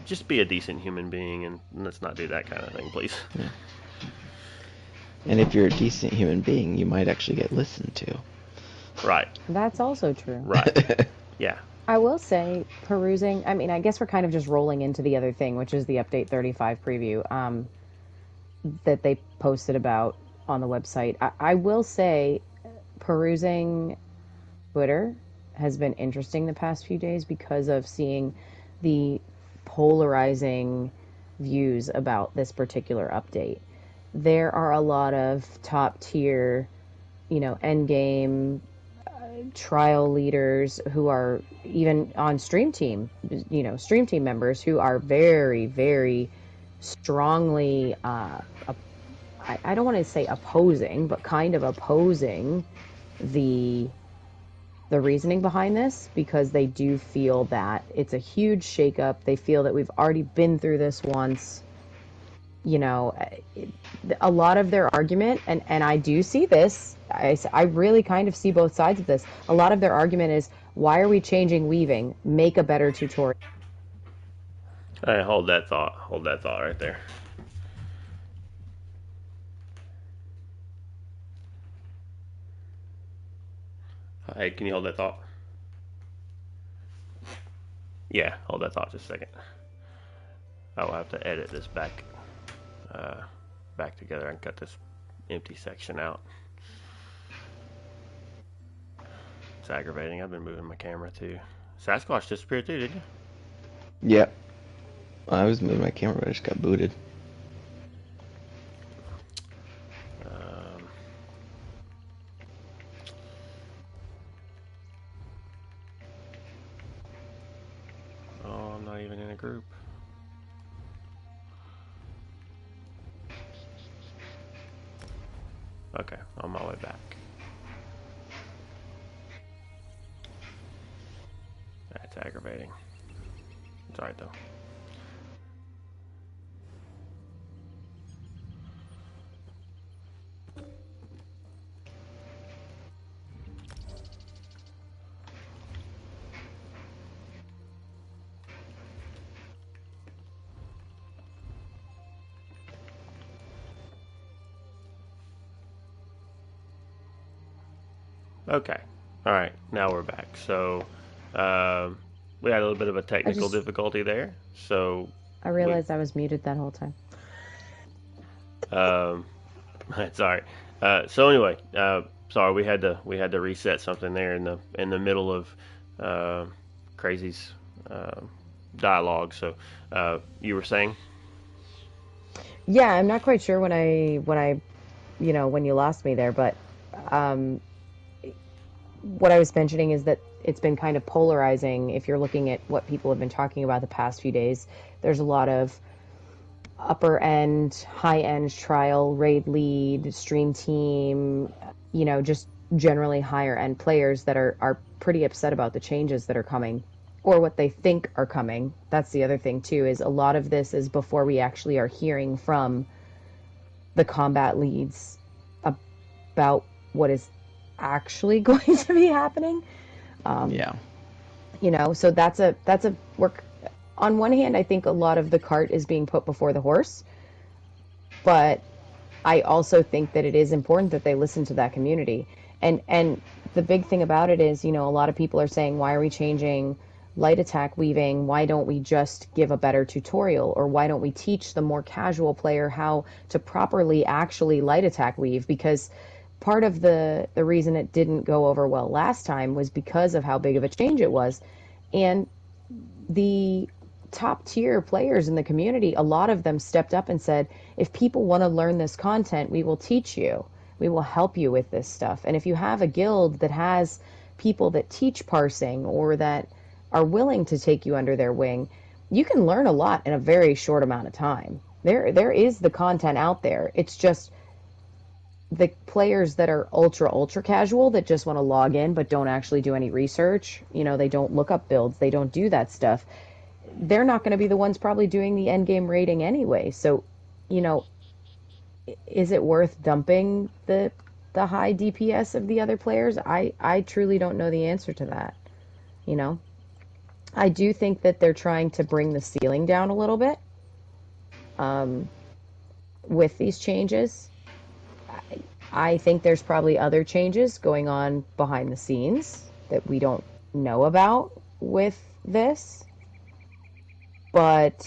Just be a decent human being, and let's not do that kind of thing, please. Yeah. And if you're a decent human being, you might actually get listened to. Right. That's also true. Right. Yeah. I will say, perusing, I mean, I guess we're kind of just rolling into the other thing, which is the Update 35 preview that they posted about on the website. I will say, perusing Twitter has been interesting the past few days because of seeing the polarizing views about this particular update. There are a lot of top tier, end game trial leaders who are even on stream team members who are very, very strongly, I don't want to say opposing, but kind of opposing the the reasoning behind this because they do feel that it's a huge shakeup. They feel that we've already been through this once. You know, a lot of their argument, and I do see this, I really kind of see both sides of this. A lot of their argument is, why are we changing weaving? Make a better tutorial. Hey, hold that thought. Hold that thought right there. Hey, can you hold that thought? Yeah, hold that thought just a second. I will have to edit this uh, back together and cut this empty section out. It's aggravating. I've been moving my camera too. Sasquatch disappeared too, didn't you? Yep. I was moving my camera, but I just got booted. Um, oh, I'm not even in a group. Okay, on my way back. That's aggravating. It's alright though. Okay. All right. Now we're back. So we had a little bit of a technical difficulty there. So I we realized I was muted that whole time. um, it's all right. So anyway, sorry we had to reset something there in the middle of uh, Crazy's dialogue. So you were saying? Yeah, I'm not quite sure when you lost me there, but um, what I was mentioning is that it's been kind of polarizing. If you're looking at what people have been talking about the past few days, there's a lot of upper end, high end trial, raid lead, stream team, just generally higher end players that are pretty upset about the changes that are coming or what they think are coming. That's the other thing too, is a lot of this is before we actually are hearing from the combat leads about what is actually going to be happening. Um, Yeah. so that's a work. On one hand, I think a lot of the cart is being put before the horse, but I also think that it is important that they listen to that community. And the big thing about it is, a lot of people are saying, why are we changing light attack weaving, why don't we just give a better tutorial? Or why don't we teach the more casual player how to properly actually light attack weave? Because part of the reason it didn't go over well last time was because of how big of a change it was. And the top tier players in the community, a lot of them stepped up and said, if people want to learn this content, we will teach you. We will help you with this stuff. And if you have a guild that has people that teach parsing or that are willing to take you under their wing, you can learn a lot in a very short amount of time. There is the content out there. It's just the players that are ultra casual that just want to log in but don't actually do any research. They don't look up builds, they don't do that stuff. They're not going to be the ones probably doing the end game rating anyway. So, you know, is it worth dumping the high DPS of the other players? I truly don't know the answer to that. You know, I do think that they're trying to bring the ceiling down a little bit with these changes. I think there's probably other changes going on behind the scenes that we don't know about with this. But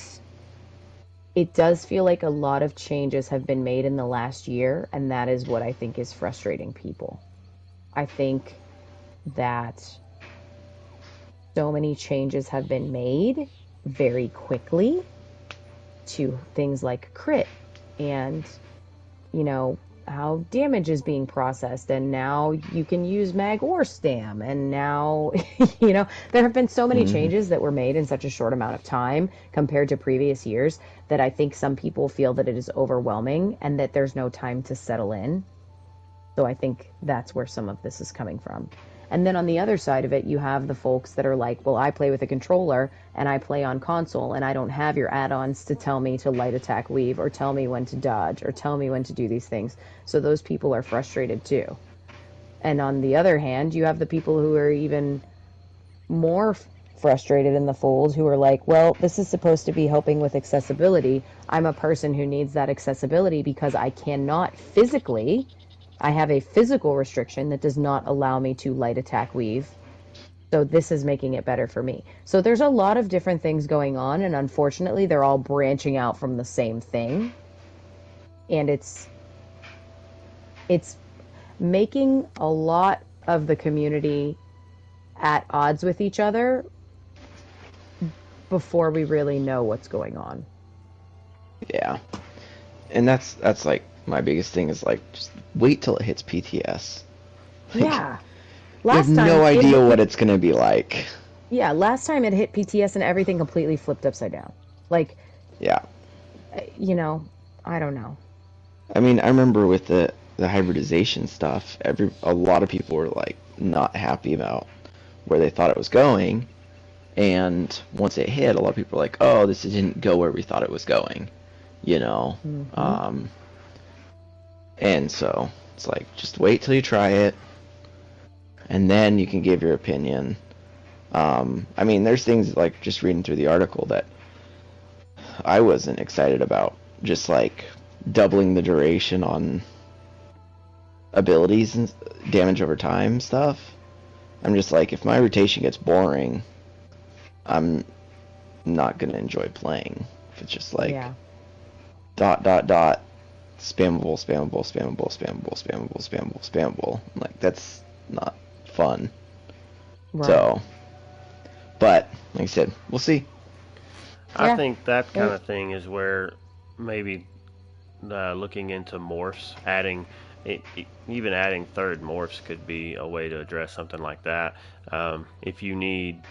it does feel like a lot of changes have been made in the last year, and that is what I think is frustrating people. I think that so many changes have been made very quickly to things like crit and, how damage is being processed, and now you can use mag or stam, and now there have been so many changes that were made in such a short amount of time compared to previous years that I think some people feel that it is overwhelming and that there's no time to settle in. So I think that's where some of this is coming from. And then on the other side of it, you have the folks that are like, well, I play with a controller and I play on console and I don't have your add-ons to tell me to light attack weave or tell me when to dodge or tell me when to do these things. So those people are frustrated too. And on the other hand, you have the people who are even more frustrated in the fold who are like, well, this is supposed to be helping with accessibility. I'm a person who needs that accessibility because I cannot physically... I have a physical restriction that does not allow me to light attack weave. So this is making it better for me. So there's a lot of different things going on, and unfortunately they're all branching out from the same thing. And it's making a lot of the community at odds with each other before we really know what's going on. Yeah. And that's like my biggest thing is like just wait till it hits PTS. Yeah. You have no idea what it's going to be like. Yeah, last time it hit PTS and everything completely flipped upside down. Like, yeah. I don't know. I mean, I remember with the hybridization stuff, a lot of people were like not happy about where they thought it was going. And once it hit, a lot of people were like, oh, this didn't go where we thought it was going. And so it's like, just wait till you try it, and then you can give your opinion. I mean, there's things like just reading through the article that I wasn't excited about, just like doubling the duration on abilities and damage over time stuff. I'm just like, if my rotation gets boring, I'm not gonna enjoy playing. If it's just like dot spammable, spammable, spammable, spammable, spammable, spammable, spammable. Like, that's not fun. Right. So, but, like I said, we'll see. I think that kind of thing is where maybe looking into morphs, even adding third morphs could be a way to address something like that. If you need...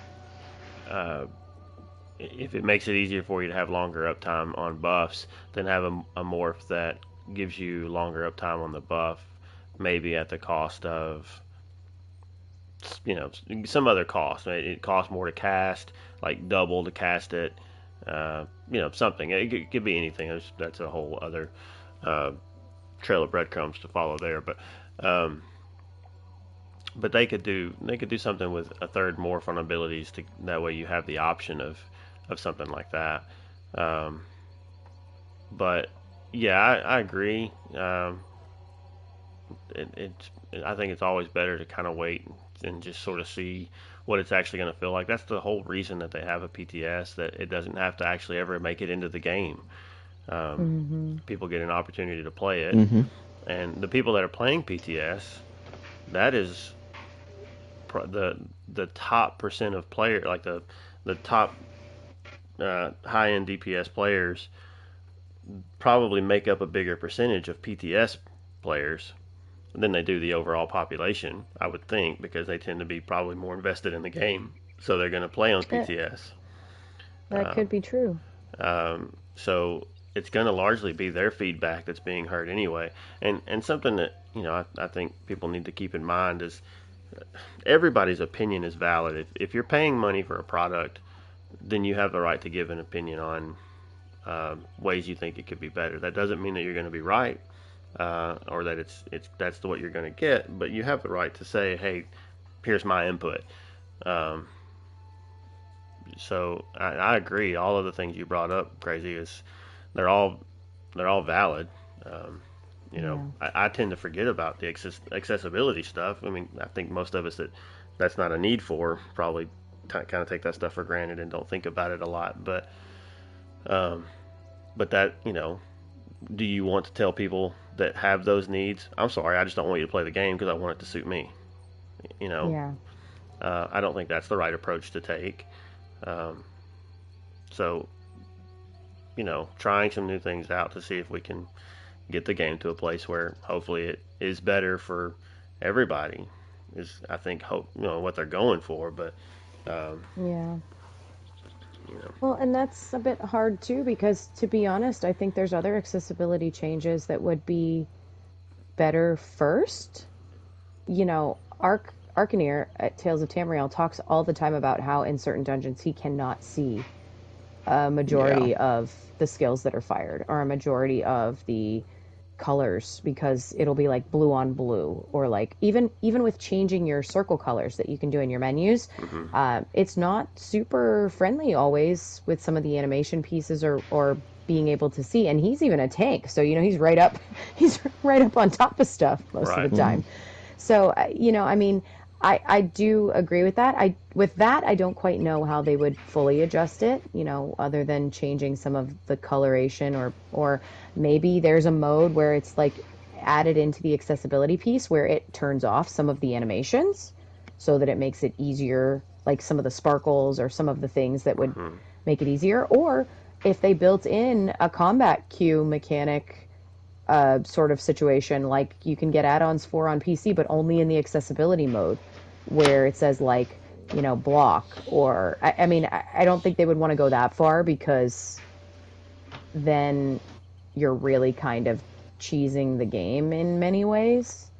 if it makes it easier for you to have longer uptime on buffs, then have a morph that gives you longer uptime on the buff, maybe at the cost of, some other cost. It costs more to cast, like double to cast it, something. It could be anything. That's a whole other trail of breadcrumbs to follow there. But they could do something with a third morph on abilities that way you have the option of something like that. But yeah, I agree. I think it's always better to kind of wait and just sort of see what it's actually going to feel like. That's the whole reason that they have a PTS, that it doesn't have to actually ever make it into the game. Um, Mm-hmm. People get an opportunity to play it, Mm-hmm. and the people that are playing PTS, that is the top percent of player, like the top high end DPS players, probably make up a bigger percentage of PTS players than they do the overall population, I would think, because they tend to be probably more invested in the game, so they're going to play on That, PTS. that could be true. So it's going to largely be their feedback that's being heard anyway. And something that I think people need to keep in mind is everybody's opinion is valid. If you're paying money for a product, then you have the right to give an opinion on ways you think it could be better. That doesn't mean that you're going to be right, or that that's what you're going to get. But you have the right to say, "Hey, here's my input." Um, so I agree. All of the things you brought up, Crazy, is they're all they're all valid. Um, Yeah. I tend to forget about the accessibility stuff. I mean, I think most of us that's not a need for probably kind of take that stuff for granted and don't think about it a lot. Um, but that do you want to tell people that have those needs? I'm sorry, I just don't want you to play the game because I want it to suit me. You know, Yeah. I don't think that's the right approach to take. Um, so, trying some new things out to see if we can get the game to a place where hopefully it is better for everybody is, I think, hope what they're going for. But um, Yeah. you know, Well, and that's a bit hard too, because to be honest, I think there's other accessibility changes that would be better first. Arcaneer at Tales of Tamriel talks all the time about how in certain dungeons he cannot see a Yeah. majority of the skills that are fired or a majority of the colors because it'll be like blue on blue or like even with changing your circle colors that you can do in your menus. hmm It's not super friendly always with some of the animation pieces or being able to see, and he's even a tank, so he's right up he's right up on top of stuff most of the right, Mm-hmm. time. So I mean, I do agree with that. I don't quite know how they would fully adjust it, other than changing some of the coloration or maybe there's a mode where it's like added into the accessibility piece where it turns off some of the animations so that it makes it easier, like some of the sparkles or some of the things that would hmm make it easier. Or if they built in a combat queue mechanic sort of situation, like you can get add-ons for on PC, but only in the accessibility mode, where it says like, block. Or I mean, I don't think they would want to go that far because then you're really kind of cheesing the game in many ways.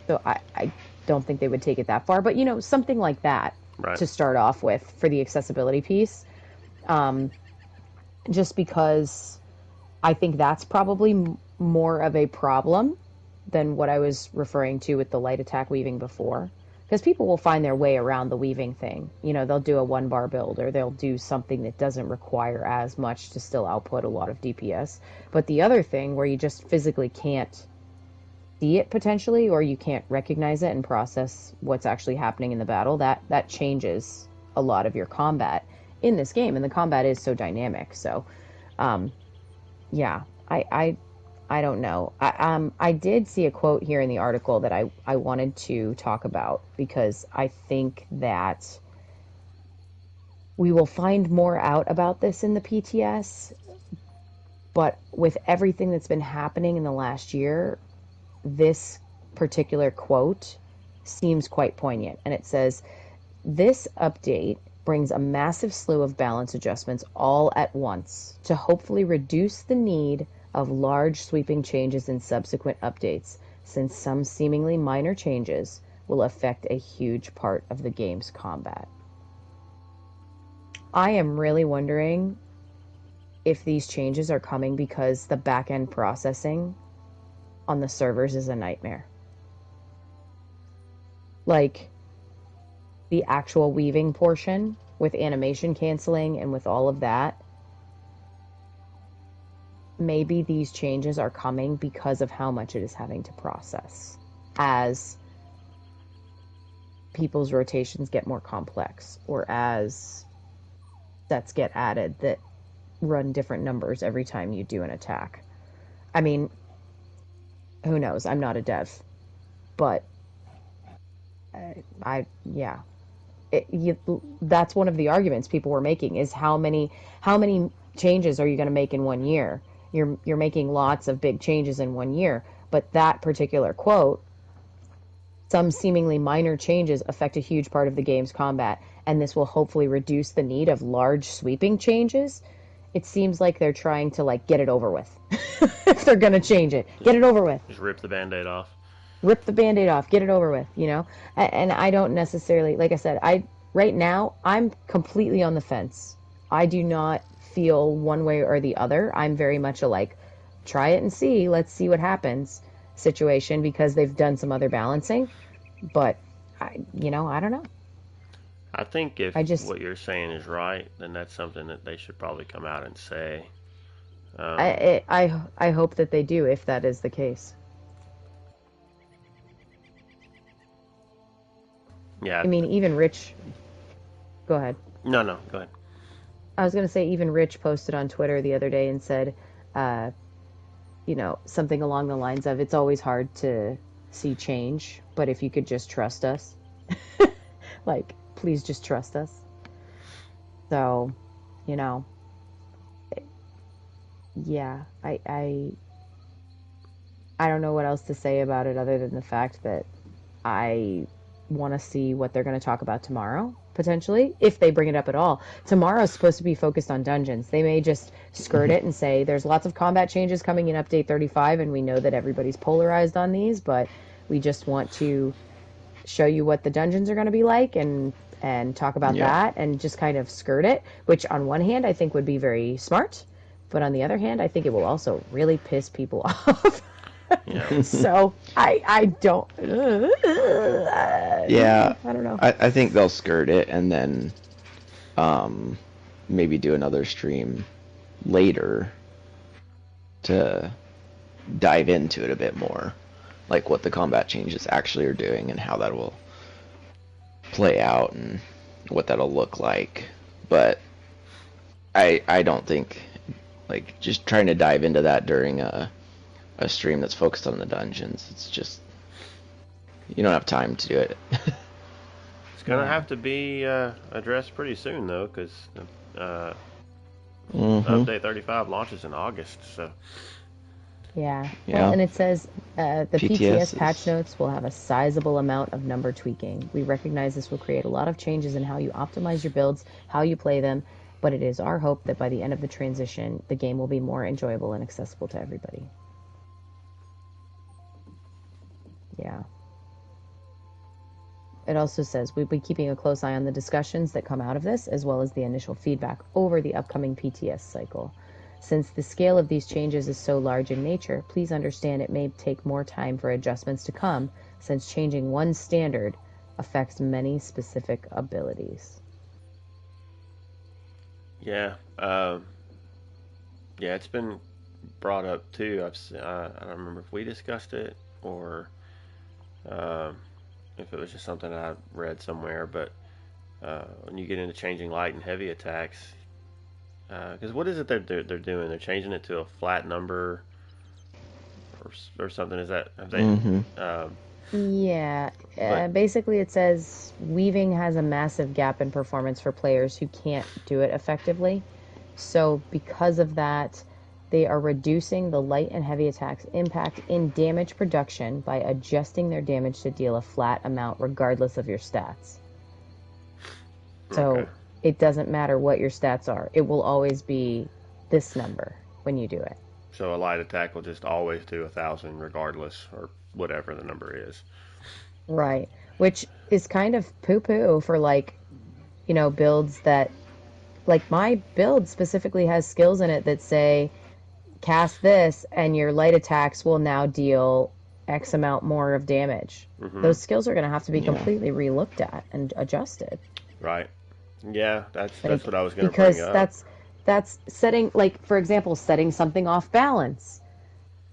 So I don't think they would take it that far, but something like that right, to start off with for the accessibility piece, um, just because I think that's probably more of a problem than what I was referring to with the light attack weaving before. Because people will find their way around the weaving thing. They'll do a one bar build or they'll do something that doesn't require as much to still output a lot of DPS. But the other thing where you just physically can't see it potentially, or you can't recognize it and process what's actually happening in the battle, that changes a lot of your combat in this game. And the combat is so dynamic. So, um, yeah, I don't know. I did see a quote here in the article that I wanted to talk about because I think that we will find more out about this in the PTS, but with everything that's been happening in the last year, this particular quote seems quite poignant. And it says, "This update brings a massive slew of balance adjustments all at once to hopefully reduce the need of large sweeping changes in subsequent updates, since some seemingly minor changes will affect a huge part of the game's combat." I am really wondering if these changes are coming because the back end processing on the servers is a nightmare. Like the actual weaving portion with animation canceling and with all of that, maybe these changes are coming because of how much it is having to process. as people's rotations get more complex, or as sets get added that run different numbers every time you do an attack. I mean, who knows? I'm not a dev, but yeah. That's one of the arguments people were making, is how many changes are you going to make in 1 year? You're making lots of big changes in 1 year, but that particular quote, some seemingly minor changes affect a huge part of the game's combat, and this will hopefully reduce the need of large sweeping changes. It seems like they're trying to like get it over with. If they're going to change it, get it over with. Just rip the Band-Aid off. Rip the Band-Aid off, get it over with, you know? And I don't necessarily, like I said, right now, I'm completely on the fence. I do not feel one way or the other. I'm very much a like, try it and see, let's see what happens situation, because they've done some other balancing. But, I don't know. I think if what you're saying is right, then that's something that they should probably come out and say. I hope that they do, if that is the case. Yeah. I mean, even Rich... Go ahead. No, go ahead. I was going to say, even Rich posted on Twitter the other day and said, something along the lines of, it's always hard to see change, but if you could just trust us. Like, please just trust us. So, yeah, I don't know what else to say about it other than the fact that I want to see what they're going to talk about tomorrow, potentially, if they bring it up at all. Tomorrow's supposed to be focused on dungeons. They may just skirt it and say there's lots of combat changes coming in update 35, and we know that everybody's polarized on these, but we just want to show you what the dungeons are going to be like and talk about that, and just kind of skirt it, which on one hand I think would be very smart, but on the other hand I think it will also really piss people off. Yeah. So I don't. Yeah, I don't know. I think they'll skirt it and then maybe do another stream later to dive into it a bit more, like what the combat changes actually are doing and how that will play out and what that'll look like. But I don't think, like, just trying to dive into that during a stream that's focused on the dungeons, it's just, you don't have time to do it. It's gonna have to be addressed pretty soon though, because update 35 launches in August, so yeah. Well, and it says the PTS patch notes will have a sizable amount of number tweaking. We recognize this will create a lot of changes in how you optimize your builds, how you play them, but it is our hope that by the end of the transition the game will be more enjoyable and accessible to everybody. Yeah. It also says we'll be keeping a close eye on the discussions that come out of this, as well as the initial feedback over the upcoming PTS cycle. Since the scale of these changes is so large in nature, please understand it may take more time for adjustments to come, since changing one standard affects many specific abilities. Yeah. It's been brought up too. I don't remember if we discussed it or if it was just something I read somewhere, but when you get into changing light and heavy attacks, because what is it they're doing? They're changing it to a flat number or something. Is that have they? Basically it says weaving has a massive gap in performance for players who can't do it effectively. So because of that, they are reducing the light and heavy attacks' impact in damage production by adjusting their damage to deal a flat amount regardless of your stats. So it doesn't matter what your stats are. It will always be this number when you do it. So a light attack will just always do 1,000 regardless, or whatever the number is. Right. Which is kind of poo-poo for, like, builds that... Like, my build specifically has skills in it that say, cast this, and your light attacks will now deal X amount more of damage. Mm-hmm. Those skills are going to have to be completely re-looked at and adjusted. Right. Yeah, that's what I was going to bring up. Because that's setting, like, for example, setting something off balance.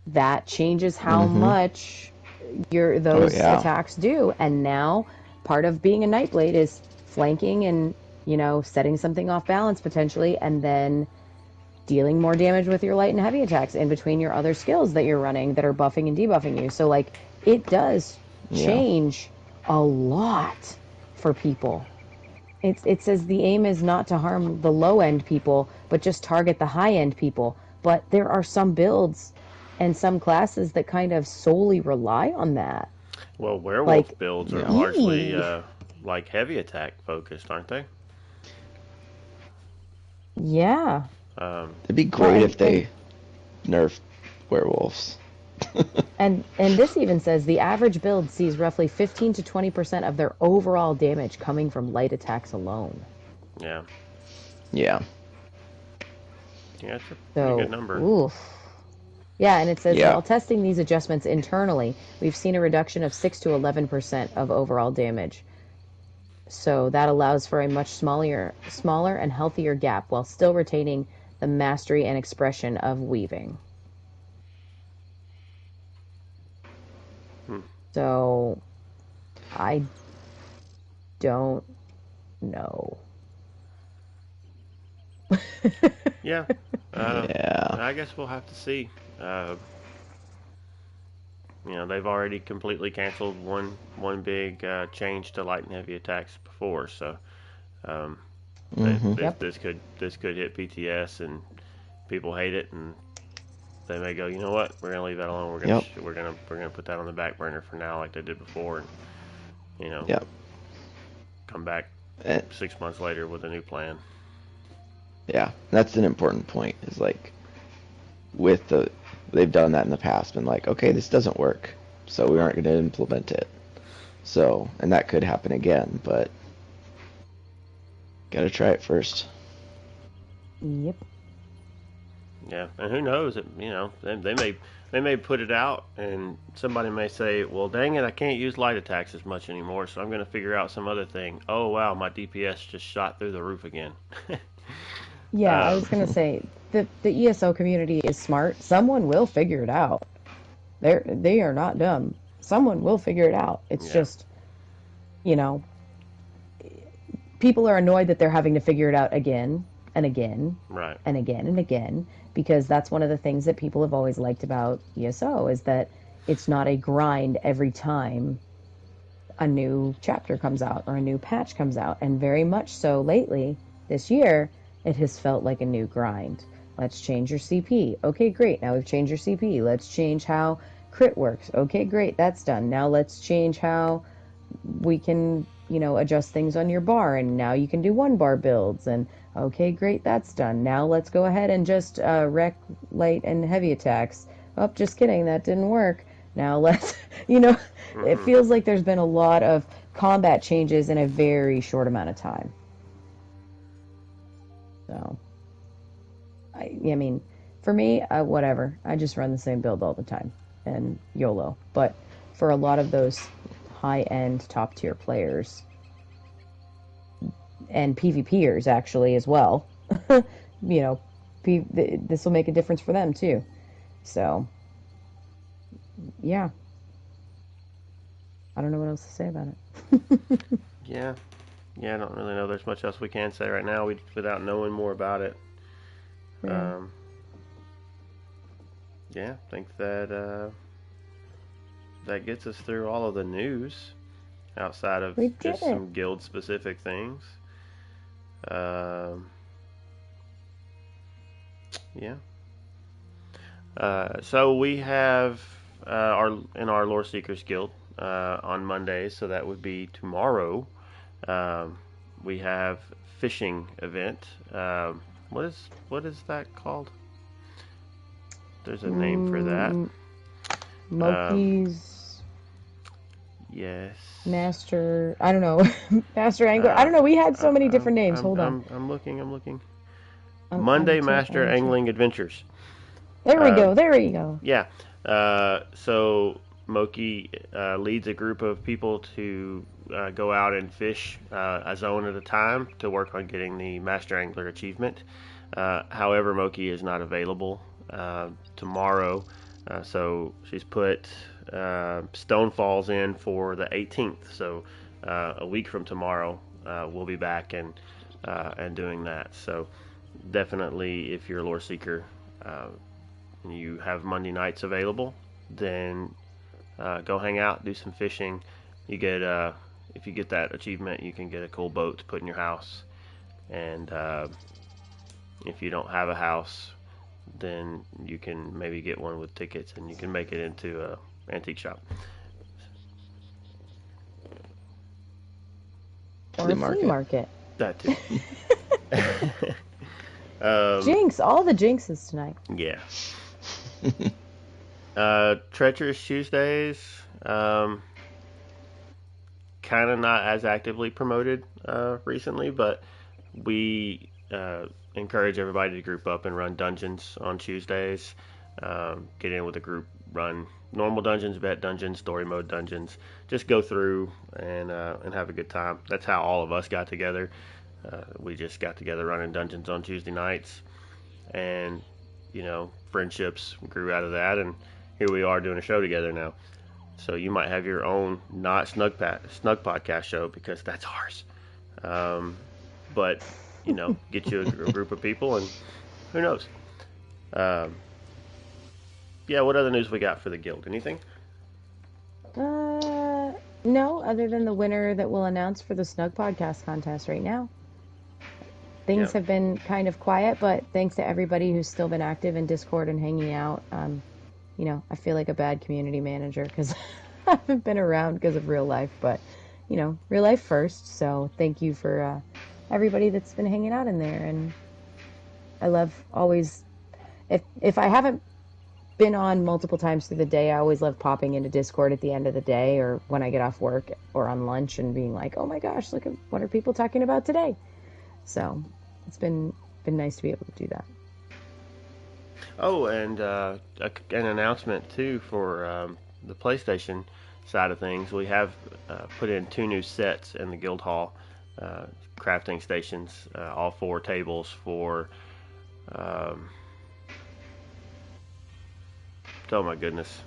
That changes how much those yeah. attacks do. And now part of being a Nightblade is flanking and, setting something off balance potentially, and then dealing more damage with your light and heavy attacks in between your other skills that you're running that are buffing and debuffing you. So, like, it does Yeah. change a lot for people. It says the aim is not to harm the low-end people, but just target the high-end people. But there are some builds and some classes that kind of solely rely on that. Well, werewolf Like, builds are Yeah. largely like heavy attack focused, aren't they? yeah. It'd be Well, great if they nerfed werewolves. And this even says the average build sees roughly 15 to 20% of their overall damage coming from light attacks alone. Yeah. Yeah. Yeah, it's a So, pretty good number. oof. Yeah, and it says Yeah. while testing these adjustments internally, we've seen a reduction of 6 to 11% of overall damage. So that allows for a much smaller and healthier gap while still retaining the mastery and expression of weaving. So I don't know. Yeah. Yeah. I guess we'll have to see. They've already completely canceled one big change to light and heavy attacks before, so Mhm. Yep. this could hit PTS and people hate it, and they may go, you know what, we're gonna leave that alone. Yep. We're gonna put that on the back burner for now, like they did before, and Yep. come back Eh, 6 months later with a new plan. yeah. That's an important point. Is like they've done that in the past. Been like, okay, this doesn't work, so we aren't going to implement it. So, and that could happen again, but gotta try it first. Yep. Yeah, and who knows? They may put it out, and somebody may say, "Well, dang it, I can't use light attacks as much anymore, so I'm going to figure out some other thing." Oh wow, my DPS just shot through the roof again. Yeah, I um, was gonna say the ESO community is smart. Someone will figure it out. They are not dumb. Someone will figure it out. It's yeah, just, you know, people are annoyed that they're having to figure it out again and again right. and again and again, because that's one of the things that people have always liked about ESO is that it's not a grind every time a new chapter comes out or a new patch comes out. And very much so lately, this year, it has felt like a new grind. Let's change your CP. Okay, great. Now we've changed your CP. Let's change how crit works. Okay, great. That's done. Now let's change how we can, adjust things on your bar. And now you can do 1 bar builds. And okay, great. That's done. Now let's go ahead and just wreck light and heavy attacks. Oh, just kidding. That didn't work. Now let's, it feels like there's been a lot of combat changes in a very short amount of time. So, I mean, for me, whatever. I just run the same build all the time and YOLO. But for a lot of those high-end, top-tier players and PvPers actually as well, this will make a difference for them too. So, yeah. I don't know what else to say about it. Yeah, I don't really know. There's much else we can say right now without knowing more about it. Yeah. Yeah, I think that that gets us through all of the news outside of We did just it. some guild specific things. Yeah. So we have our Lore Seekers Guild on Mondays, so that would be tomorrow. We have fishing event. What is that called? There's a name for that. Moki's Yes. Master. I don't know. Master Angler. I don't know. We had so many different names. Hold on. I'm looking. I'm Monday too- Master I'm too- Angling Adventures. There we go. There we go. Yeah. So Moki leads a group of people to go out and fish a zone at a time to work on getting the Master Angler achievement. However, Moki is not available tomorrow. So she's put Stonefalls in for the 18th. So a week from tomorrow, we'll be back and doing that. So definitely, if you're a lore seeker and you have Monday nights available, then go hang out, do some fishing. You get if you get that achievement, you can get a cool boat to put in your house. And if you don't have a house, then you can maybe get one with tickets, and you can make it into a antique shop Or a flea market. That too. Jinx, all the jinxes tonight. Yeah. Treacherous Tuesdays, kind of not as actively promoted recently, but we encourage everybody to group up and run dungeons on Tuesdays. Get in with a group, run normal dungeons, vet dungeons, story mode dungeons. Just go through and have a good time. That's how all of us got together. We just got together running dungeons on Tuesday nights, and friendships grew out of that, and here we are doing a show together now. So you might have your own not Snugpod Cast show, because that's ours. But get you a group of people, and who knows? Yeah, what other news we got for the guild? Anything? No, other than the winner that we'll announce for the Snug Podcast contest right now. Things have been kind of quiet, but thanks to everybody who's still been active in Discord and hanging out. I feel like a bad community manager because I haven't been around because of real life, but real life first. So thank you for everybody that's been hanging out in there. And I love always, if I haven't been on multiple times through the day, I always love popping into Discord at the end of the day or when I get off work or on lunch and being like, oh my gosh, look at what are people talking about today. So it's been nice to be able to do that. Oh, and an announcement too for the PlayStation side of things. We have put in 2 new sets in the guild hall, crafting stations, all 4 tables for. Oh my goodness.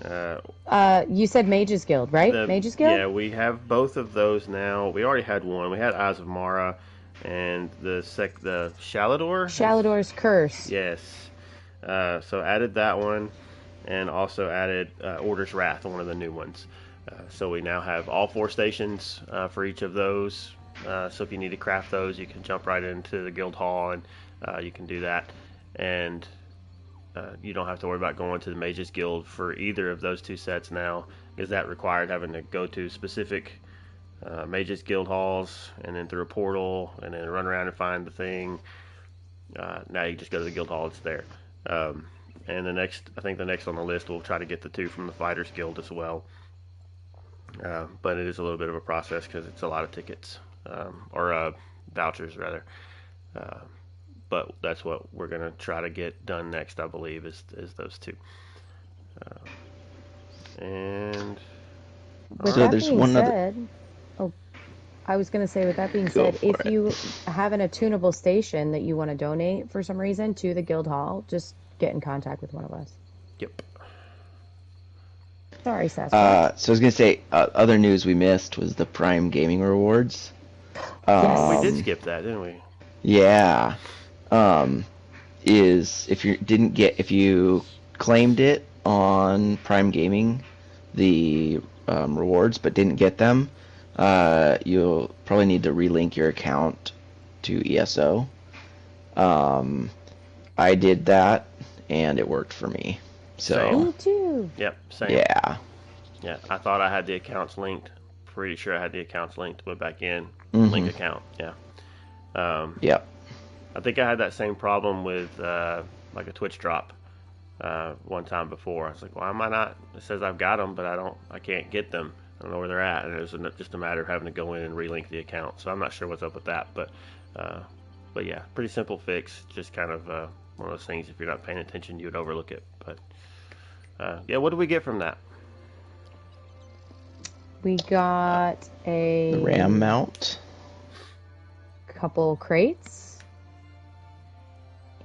You said Mages Guild, right? Mages Guild? Yeah, we have both of those now. We already had one. We had Eyes of Mara and the Shalador? Shalador's Curse. Yes. So added that one, and also added Order's Wrath, one of the new ones. So we now have all 4 stations for each of those. So if you need to craft those, you can jump right into the guild hall, and you can do that. And you don't have to worry about going to the Mages Guild for either of those 2 sets now, because that required having to go to specific Mages Guild halls and then through a portal and then run around and find the thing. Now you just go to the guild hall; it's there. And the next on the list, we'll try to get the 2 from the Fighters Guild as well. But it is a little bit of a process because it's a lot of tickets or vouchers rather. But that's what we're going to try to get done next, I believe, is those 2. And with that being said, I was going to say, with that being said, if you have an attunable station that you want to donate for some reason to the guild hall, just get in contact with one of us. Yep. Sorry, Sasquatch. So I was going to say, other news we missed was the Prime Gaming Rewards. Yes. We did skip that, didn't we? Yeah. Is if you claimed it on Prime Gaming, the rewards, but didn't get them, you'll probably need to relink your account to ESO. I did that, and it worked for me. So me too. Yep, same. Yeah. Yeah, I thought I had the accounts linked. Pretty sure I had the accounts linked. Went back in, link account. Yeah. Yep. I think I had that same problem with like a Twitch drop one time before. I was like, why am I not? It says I've got them, but I can't get them. I don't know where they're at, and it was just a matter of having to go in and relink the account. So I'm not sure what's up with that, but yeah, pretty simple fix. Just kind of one of those things. If you're not paying attention, you would overlook it. But yeah, what did we get from that? We got a RAM mount, couple crates,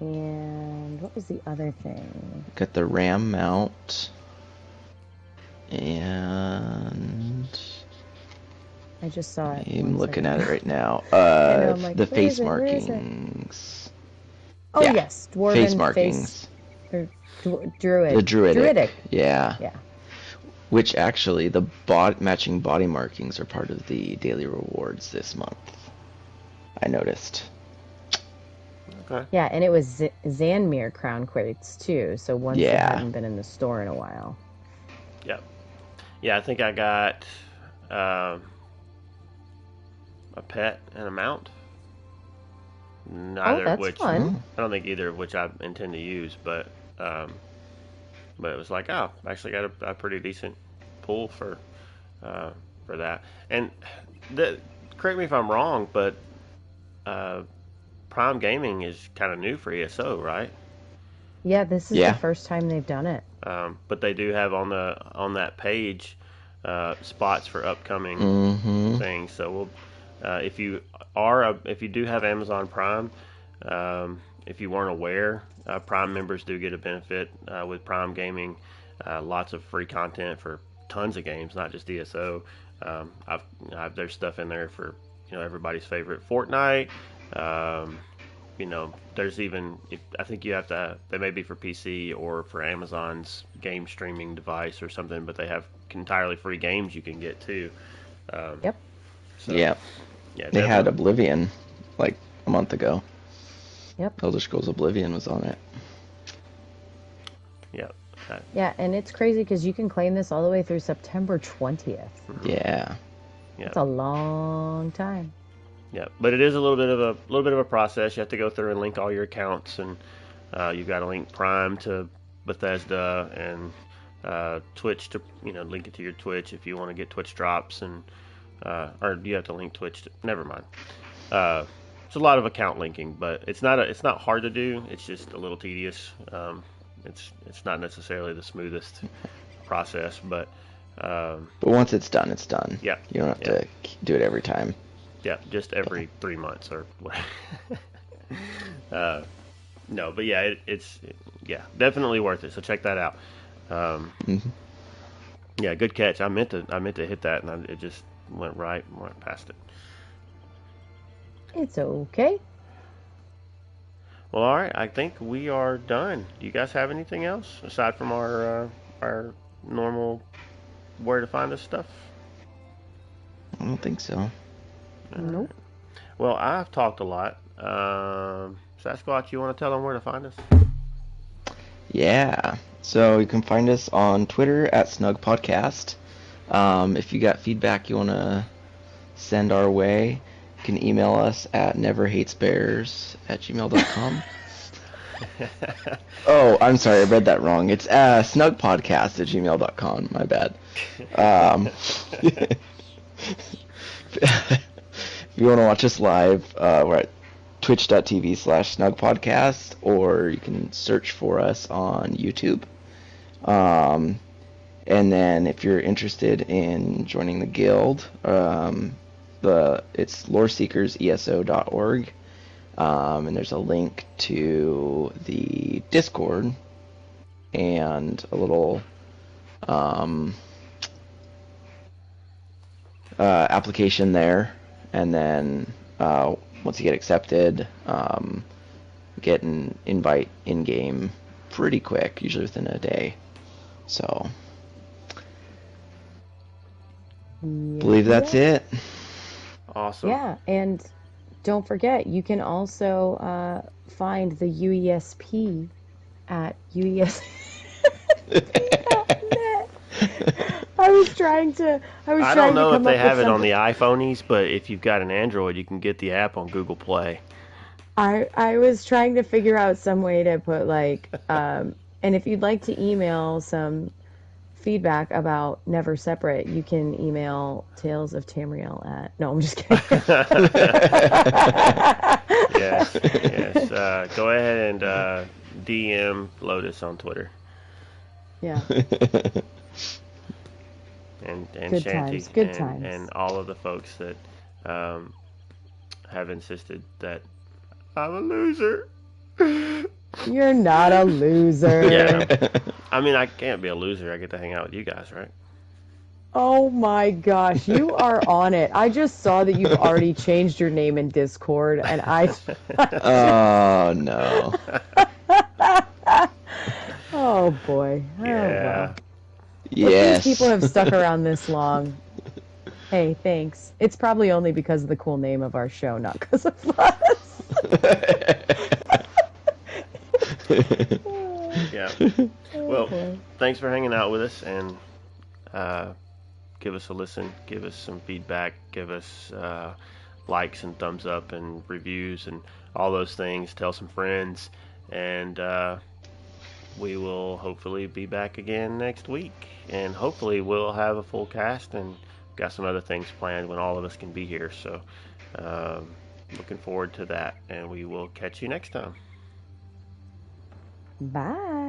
And what was the other thing? Got the RAM mount. And I just saw it. I'm looking at it right now. I know, I'm like, The where is face it? Where is it? markings. Oh, Yeah, yes. Dwarven face markings. or druid. The druidic. Yeah. Yeah. Which actually, the matching body markings are part of the daily rewards this month. I noticed. Okay. Yeah, and it was Zanmir crown quates too, so ones that Yeah. hadn't been in the store in a while. Yep. Yeah, I think I got a pet and a mount. Neither that's of which fun. I don't think either of which I intend to use, but it was like, oh, I actually got a pretty decent pool for that. And correct me if I'm wrong, but Prime Gaming is kind of new for ESO, right? Yeah, this is the first time they've done it. But they do have on that page spots for upcoming things. So we'll, if you do have Amazon Prime, if you weren't aware, Prime members do get a benefit with Prime Gaming. Lots of free content for tons of games, not just ESO. There's stuff in there for everybody's favorite Fortnite. There's even, I think you have to, they may be for PC or for Amazon's game streaming device or something, but they have entirely free games you can get too. Yep. So, yeah. They had Oblivion like a month ago. Yep. Elder Scrolls Oblivion was on it. Yep. Yeah, and it's crazy because you can claim this all the way through September 20th. Yeah. That's a long time. Yeah, but it is a little bit of a process. You have to go through and link all your accounts, and you've got to link Prime to Bethesda and Twitch to link it to your Twitch if you want to get Twitch drops, and or you have to link Twitch to. Never mind. It's a lot of account linking, but it's not hard to do. It's just a little tedious. It's not necessarily the smoothest process, but once it's done, it's done. Yeah, you don't have to do it every time. Yeah, just every 3 months or whatever. No, but yeah, it's definitely worth it. So check that out. Yeah, good catch. I meant to hit that, and it just went past it. It's okay. Well, all right. I think we are done. Do you guys have anything else aside from our normal where to find us stuff? I don't think so. Nope. Well, I've talked a lot. Sasquatch, you want to tell them where to find us? Yeah. So you can find us on Twitter at Snugpod Cast. If you got feedback you want to send our way, you can email us at neverhatesbears@gmail.com. Oh, I'm sorry, I read that wrong. It's snugpodcast@gmail.com. My bad. If you want to watch us live, we're at twitch.tv/snugpodcast, or you can search for us on YouTube. And then if you're interested in joining the guild, it's loreseekerseso.org, and there's a link to the Discord and a little application there. And then once you get accepted, get an invite in-game pretty quick, usually within a day. So, believe that's it. Awesome. Yeah, and don't forget, you can also find the UESP at UESP.net. I don't know if they have it on the iPhonies, but if you've got an Android, you can get the app on Google Play. I was trying to figure out some way to put and if you'd like to email some feedback about Never Separate, you can email Tales of Tamriel at... No, I'm just kidding. Yes. Go ahead and DM Lotus on Twitter. Yeah. And good Shanty times, good times. And all of the folks that have insisted that I'm a loser. You're not a loser. Yeah. I mean, I can't be a loser. I get to hang out with you guys, right? Oh my gosh, you are on it. I just saw that you've already changed your name in Discord, and I. Oh no. Oh boy. Oh Yeah. well. Yes. These people have stuck around this long. Hey, thanks. It's probably only because of the cool name of our show, not because of us. Yeah. Oh, Well, boy. thanks for hanging out with us, and give us a listen, give us some feedback, give us likes and thumbs up and reviews and all those things. Tell some friends, and we will hopefully be back again next week. And hopefully we'll have a full cast and got some other things planned when all of us can be here. So looking forward to that, and we will catch you next time. Bye.